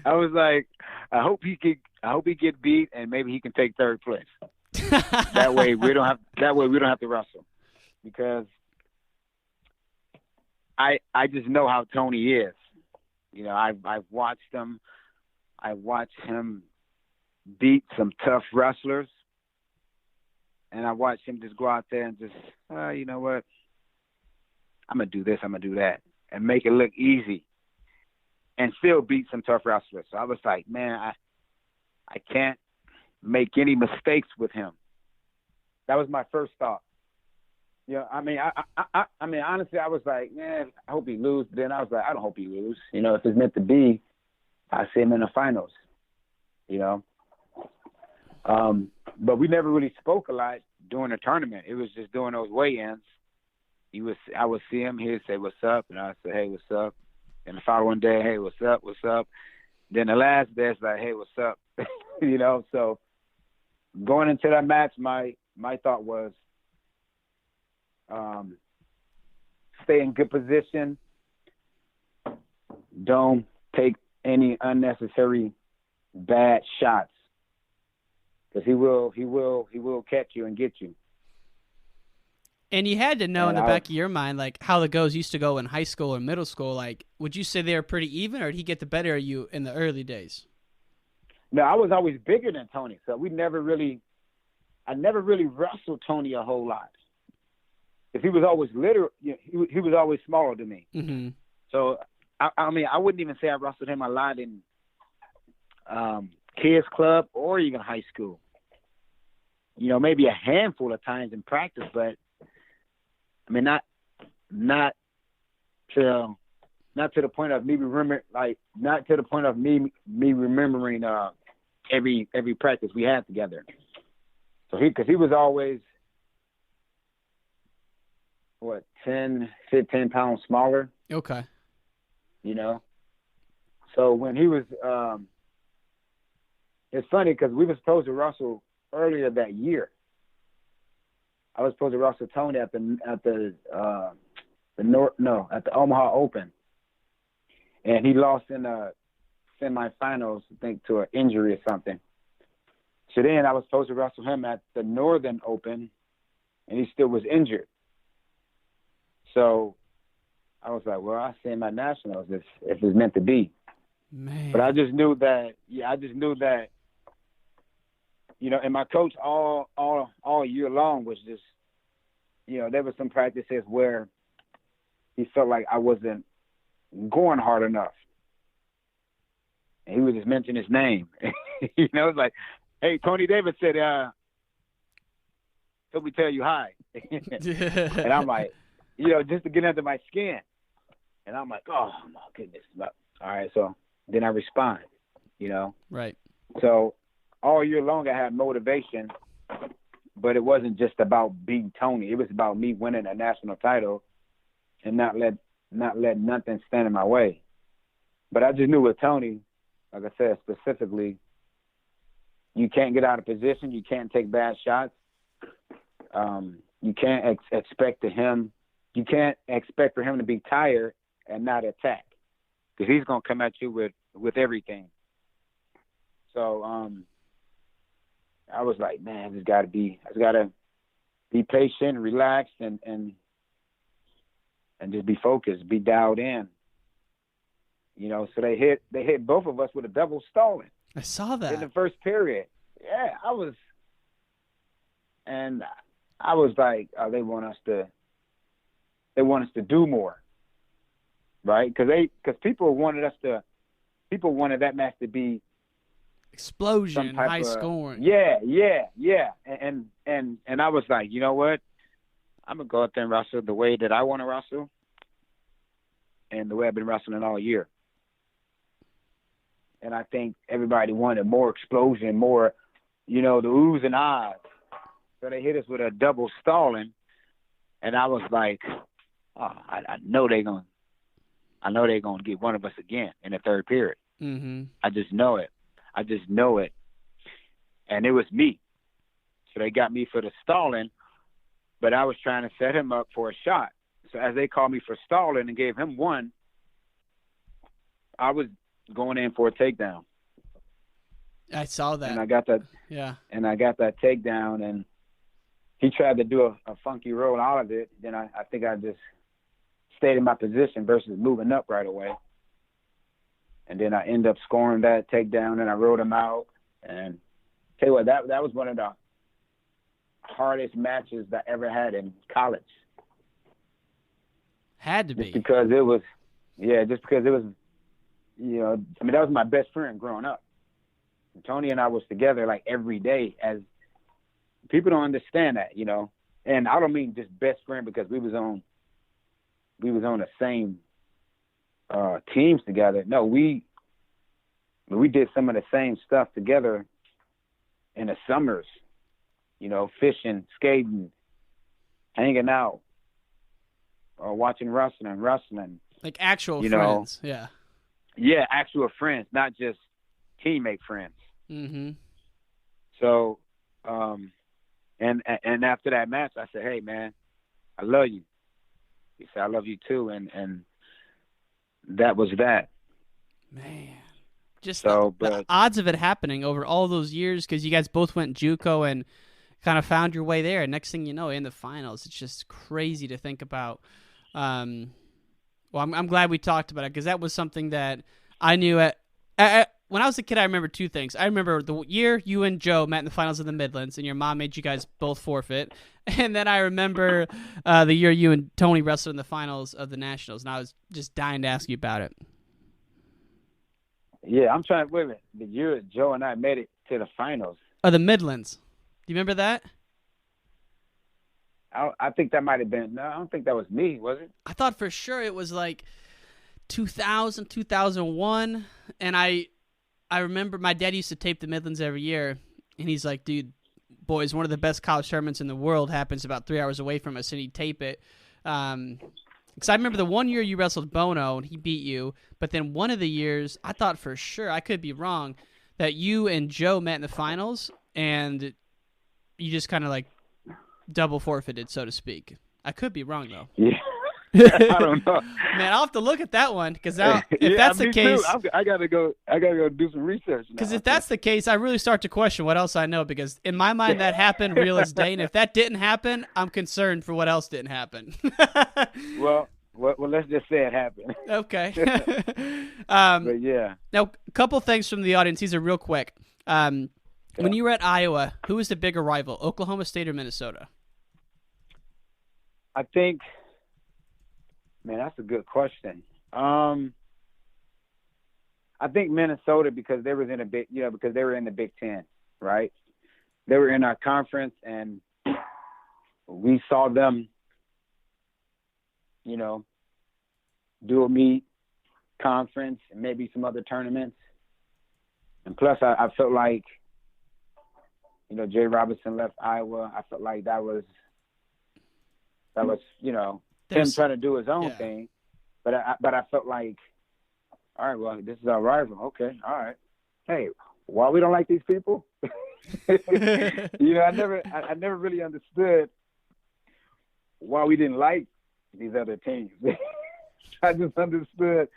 I was like, I hope he get beat and maybe he can take third place. That way we don't have to wrestle, because I just know how Tony is. I've watched him. I watched him beat some tough wrestlers, and I watched him just go out there and just, you know what? I'm gonna do this. I'm gonna do that, and make it look easy, and still beat some tough wrestlers. So I was like, man, I can't make any mistakes with him. That was my first thought. I mean, I mean, honestly, I was like, man, I hope he lose. But then I was like, I don't hope he lose. If it's meant to be, I see him in the finals. But we never really spoke a lot during the tournament. It was just during those weigh-ins. I would see him. He'd say, "What's up?" And I'd say, "Hey, what's up?" And the following day, "Hey, what's up? What's up?" Then the last day, it's like, "Hey, what's up?" So going into that match, my thought was, stay in good position. Don't take any unnecessary bad shots, because he will catch you and get you. And you had to know in the back of your mind, like, how the goes used to go in high school or middle school. Like, would you say they were pretty even, or did he get the better of you in the early days? No, I was always bigger than Tony, so I never really wrestled Tony a whole lot. If he was always he was always smaller than me. Mm-hmm. So, I mean, I wouldn't even say I wrestled him a lot in kids club or even high school. You know, maybe a handful of times in practice, but I mean, not to the point of me remembering every practice we had together. So because he was always 10, 15 pounds smaller. Okay. You know, so when he was, it's funny because we were supposed to wrestle earlier that year. I was supposed to wrestle Tony at the Omaha Open, and he lost in the semifinals, I think, to an injury or something. So then I was supposed to wrestle him at the Northern Open, and he still was injured. So I was like, well, I'll see him at Nationals if it's meant to be. Man. But I just knew that, you know, and my coach all year long was just, you know, there were some practices where he felt like I wasn't going hard enough. And he would just mention his name. You know, it's like, hey, Tony Davis said, let me tell you hi. And I'm like, you know, just to get under my skin. And I'm like, oh, my goodness. All right, so then I respond, you know. Right. So all year long I had motivation, but it wasn't just about beating Tony. It was about me winning a national title and not let nothing stand in my way. But I just knew with Tony, like I said, specifically, you can't get out of position. You can't take bad shots. You can't expect for him to be tired and not attack, because he's going to come at you with everything. So I was like, man, I just got to be patient, relaxed, and just be focused, be dialed in. You know, so they hit both of us with a double stalling. I saw that in the first period. Yeah, I was like, oh, they want us to do more, right? Because people wanted that match to be explosion, high scoring. Yeah. And I was like, you know what? I'm gonna go out there and wrestle the way that I want to wrestle, and the way I've been wrestling all year. And I think everybody wanted more explosion, more, you know, the oohs and ahs. So they hit us with a double stalling, and I was like, oh, I know they're gonna get one of us again in the third period. Mm-hmm. I just know it, and it was me. So they got me for the stalling, but I was trying to set him up for a shot. So as they called me for stalling and gave him one, I was going in for a takedown. I saw that. And I got that. Yeah. And I got that takedown, and he tried to do a funky roll out of it. Then I think I just stayed in my position versus moving up right away. And then I ended up scoring that takedown, and I rolled him out. And tell you what, that was one of the hardest matches that I ever had in college. Had to be. Just because it was, you know, I mean, that was my best friend growing up. And Tony and I was together like every day. As people don't understand that, you know. And I don't mean just best friend because we was on the same teams together. No, we did some of the same stuff together in the summers, you know, fishing, skating, hanging out, or watching wrestling. Like actual friends, yeah. Yeah, actual friends, not just teammate friends. Mm-hmm. So, and after that match, I said, hey, man, I love you. He said, I love you too. And that was that. Man. Just so, the odds of it happening over all those years, because you guys both went JUCO, and kind of found your way there. And next thing you know, in the finals, it's just crazy to think about. I'm glad we talked about it because that was something that I knew when I was a kid. I remember two things. I remember the year you and Joe met in the finals of the Midlands, and your mom made you guys both forfeit. And then I remember the year you and Tony wrestled in the finals of the Nationals, and I was just dying to ask you about it. Yeah, I'm trying to wait a minute. The year Joe and I made it to the finals. The Midlands. Do you remember that? I think that might have been. No, I don't think that was me, was it? I thought for sure it was like 2000, 2001. And I remember my dad used to tape the Midlands every year. And he's like, dude, boys, one of the best college tournaments in the world happens about 3 hours away from us. And he'd tape it. Because I remember the one year you wrestled Bono and he beat you. But then one of the years, I thought for sure, I could be wrong, that you and Joe met in the finals. And you just kind of like double forfeited, so to speak. I could be wrong, though. Yeah. I don't know. Man, I'll have to look at that one because if that's the case, I gotta go do some research. Because if that's the case, I really start to question what else I know. Because in my mind, that happened real as day, and if that didn't happen, I'm concerned for what else didn't happen. well, let's just say it happened. Okay. But yeah. Now, a couple things from the audience. These are real quick. When you were at Iowa, who was the bigger rival, Oklahoma State or Minnesota? I think, man, that's a good question. I think Minnesota because they was in because they were in the Big Ten, right? They were in our conference, and we saw them, do a meet, conference, and maybe some other tournaments. And plus, I felt like, Jay Robinson left Iowa. I felt like that was him trying to do his own thing. But I felt like, all right, well, this is our rival. Okay, all right. Hey, why we don't like these people? I never really understood why we didn't like these other teams. I just understood,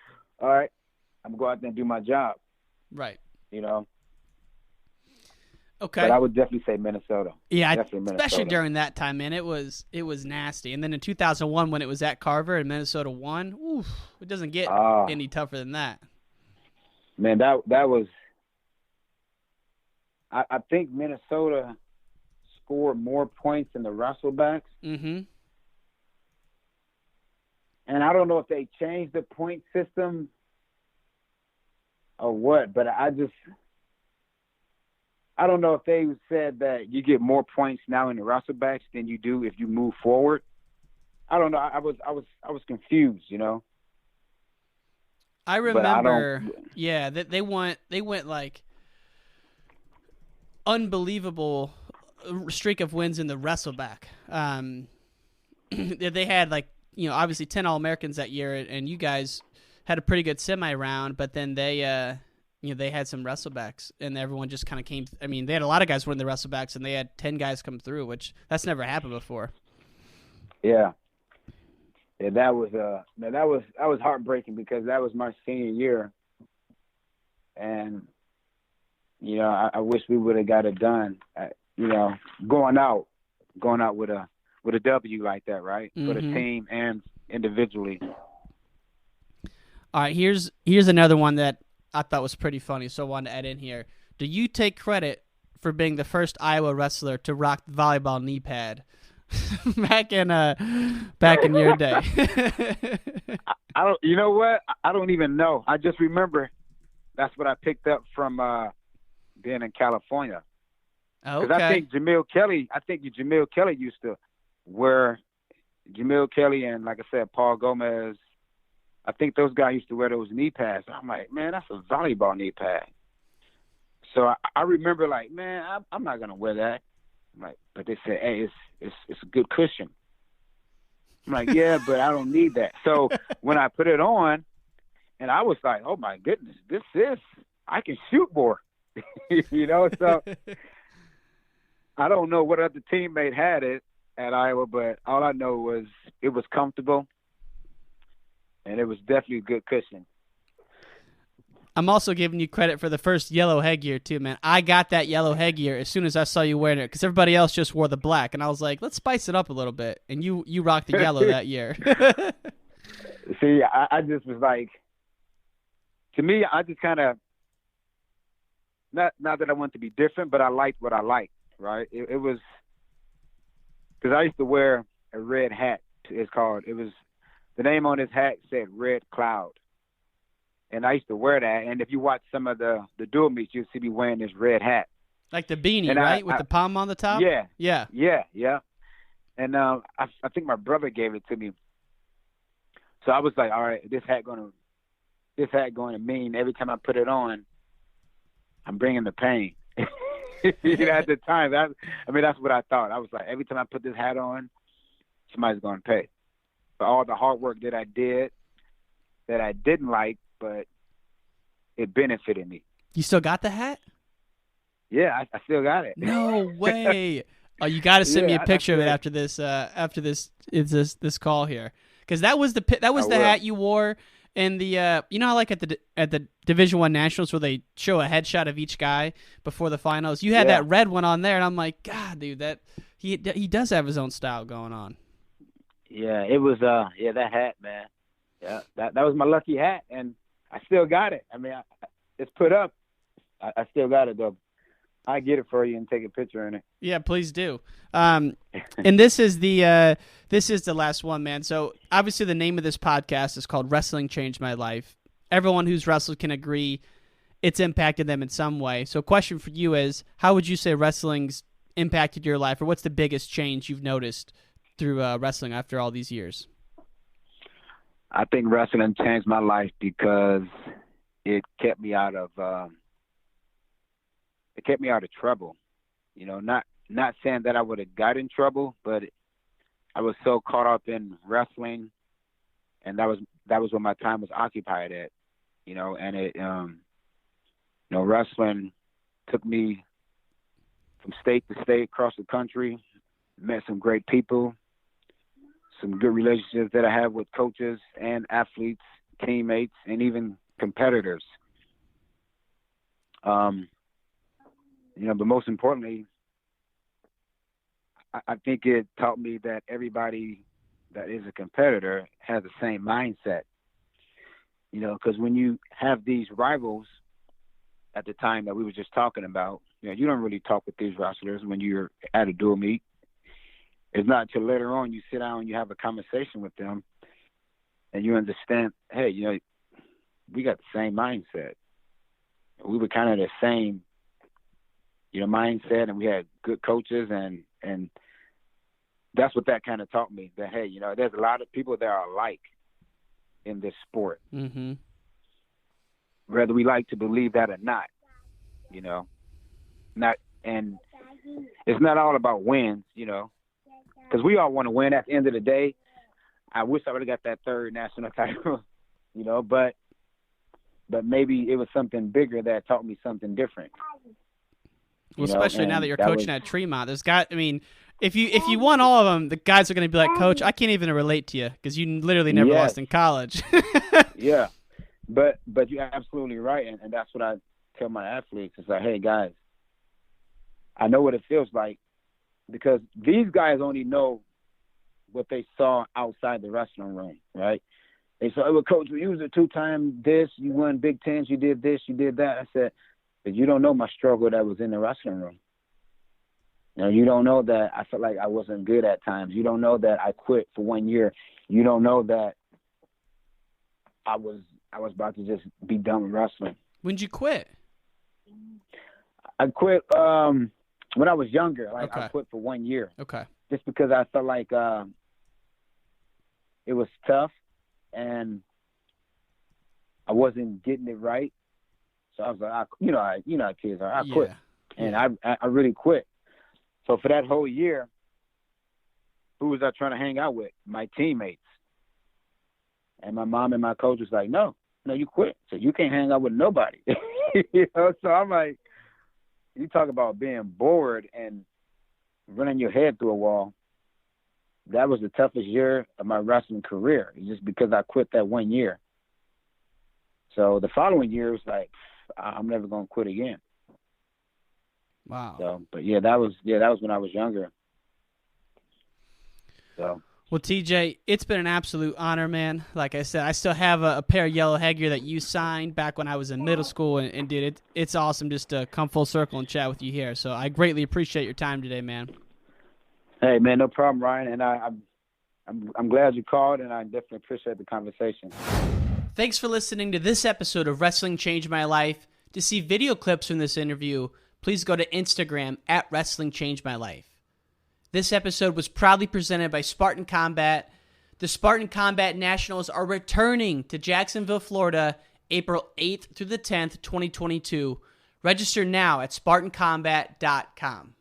all right, I'm going to go out there and do my job. Right. Okay. But I would definitely say Minnesota. Yeah, definitely especially during that time, man. It was nasty. And then in 2001, when it was at Carver and Minnesota won, it doesn't get any tougher than that. Man, that was. I think Minnesota scored more points than the Wrestlebacks. Mm-hmm. And I don't know if they changed the point system or what, but I don't know if they said that you get more points now in the Wrestlebacks than you do if you move forward. I don't know. I was confused, I remember, that they went like unbelievable streak of wins in the Wrestleback. They had obviously 10 All-Americans that year, and you guys had a pretty good semi-round, but then they had some Wrestlebacks, and everyone just kind of came. I mean, they had a lot of guys win the Wrestlebacks, and they had 10 guys come through, which that's never happened before. Yeah, that was heartbreaking because that was my senior year, and I wish we would have got it done. Going out with a W like that, right? Mm-hmm. For the team and individually. All right, here's another one that I thought was pretty funny, so I wanted to add in here. Do you take credit for being the first Iowa wrestler to rock the volleyball knee pad back in your day? I don't. You know what? I don't even know. I just remember that's what I picked up from being in California. Okay. Because I think Jamil Kelly used to wear Jamil Kelly and, like I said, Paul Gomez. I think those guys used to wear those knee pads. I'm like, man, that's a volleyball knee pad. So I remember, like, man, I'm not gonna wear that. I'm like, but they said, hey, it's a good cushion. I'm like, yeah, but I don't need that. So when I put it on, and I was like, oh my goodness, I can shoot more. So I don't know what other teammate had it at Iowa, but all I know was it was comfortable. And it was definitely a good cushion. I'm also giving you credit for the first yellow headgear, too, man. I got that yellow headgear as soon as I saw you wearing it because everybody else just wore the black. And I was like, let's spice it up a little bit. And you rocked the yellow that year. See, I just was like, to me, I just kind of, not that I want to be different, but I liked what I liked, right? It was, because I used to wear a red hat. The name on his hat said Red Cloud. And I used to wear that. And if you watch some of the dual meets, you'll see me wearing this red hat. Like the beanie, and right? With the palm on the top? Yeah. Yeah. Yeah. And I think my brother gave it to me. So I was like, all right, this hat going to mean every time I put it on, I'm bringing the pain. You know, at the time, that's what I thought. I was like, every time I put this hat on, somebody's going to pay for all the hard work that I did that I didn't like, but it benefited me. You still got the hat? Yeah, I still got it. No way. Oh, you got to send me a picture of it after this call here, because that was the hat you wore in the you know how like at the Division I Nationals where they show a headshot of each guy before the finals. You had that red one on there, and I'm like, God, dude, that he does have his own style going on. Yeah, it was that hat, man. Yeah, that was my lucky hat, and I still got it. I mean, it's put up. I still got it though. I get it for you and take a picture in it. Yeah, please do. And this is the last one, man. So obviously the name of this podcast is called Wrestling Changed My Life. Everyone who's wrestled can agree it's impacted them in some way. So question for you is, how would you say wrestling's impacted your life, or what's the biggest change you've noticed through wrestling after all these years? I think wrestling changed my life because it kept me out of trouble. You know, not saying that I would have got in trouble, but I was so caught up in wrestling, and that was what my time was occupied at. You know, and it wrestling took me from state to state across the country, met some great people, some good relationships that I have with coaches and athletes, teammates, and even competitors. But most importantly, I think it taught me that everybody that is a competitor has the same mindset. You know, because when you have these rivals at the time that we were just talking about, you know, you don't really talk with these wrestlers when you're at a dual meet. It's not until later on you sit down and you have a conversation with them and you understand, hey, you know, we got the same mindset. We were kind of the same, you know, mindset, and we had good coaches, and that's what that kind of taught me, that, hey, you know, there's a lot of people that are alike in this sport. Mm-hmm. Whether we like to believe that or not, you know. And it's not all about wins, you know, because we all want to win at the end of the day. I wish I would have got that third national title, you know, but maybe it was something bigger that taught me something different. Well, especially now that you're coaching at Tremont, if you won all of them, the guys are going to be like, Coach, I can't even relate to you because you literally never lost in college. Yeah, but you're absolutely right, and that's what I tell my athletes. It's like, hey, guys, I know what it feels like, because these guys only know what they saw outside the wrestling room, right? They said, well, Coach, you was a two-time this, you won Big Tens, you did this, you did that. I said, but you don't know my struggle that was in the wrestling room. You know, you don't know that I felt like I wasn't good at times. You don't know that I quit for 1 year. You don't know that I was about to just be done with wrestling. When'd you quit? I quit when I was younger. Like, okay. I quit for 1 year. Okay. Just because I felt like it was tough and I wasn't getting it right. So I was like, you know how kids are. I quit. And I really quit. So for that whole year, who was I trying to hang out with? My teammates. And my mom and my coach was like, no, you quit. So you can't hang out with nobody. You know, so I'm like, you talk about being bored and running your head through a wall. That was the toughest year of my wrestling career, just because I quit that 1 year. So the following year was like, I'm never gonna quit again. Wow. So, but that was when I was younger. So. Well, TJ, it's been an absolute honor, man. Like I said, I still have a pair of yellow headgear that you signed back when I was in middle school, and dude, it's awesome just to come full circle and chat with you here. So I greatly appreciate your time today, man. Hey, man, no problem, Ryan. And I'm glad you called, and I definitely appreciate the conversation. Thanks for listening to this episode of Wrestling Changed My Life. To see video clips from this interview, please go to Instagram at Wrestling Changed My Life. This episode was proudly presented by Spartan Combat. The Spartan Combat Nationals are returning to Jacksonville, Florida, April 8th through the 10th, 2022. Register now at SpartanCombat.com.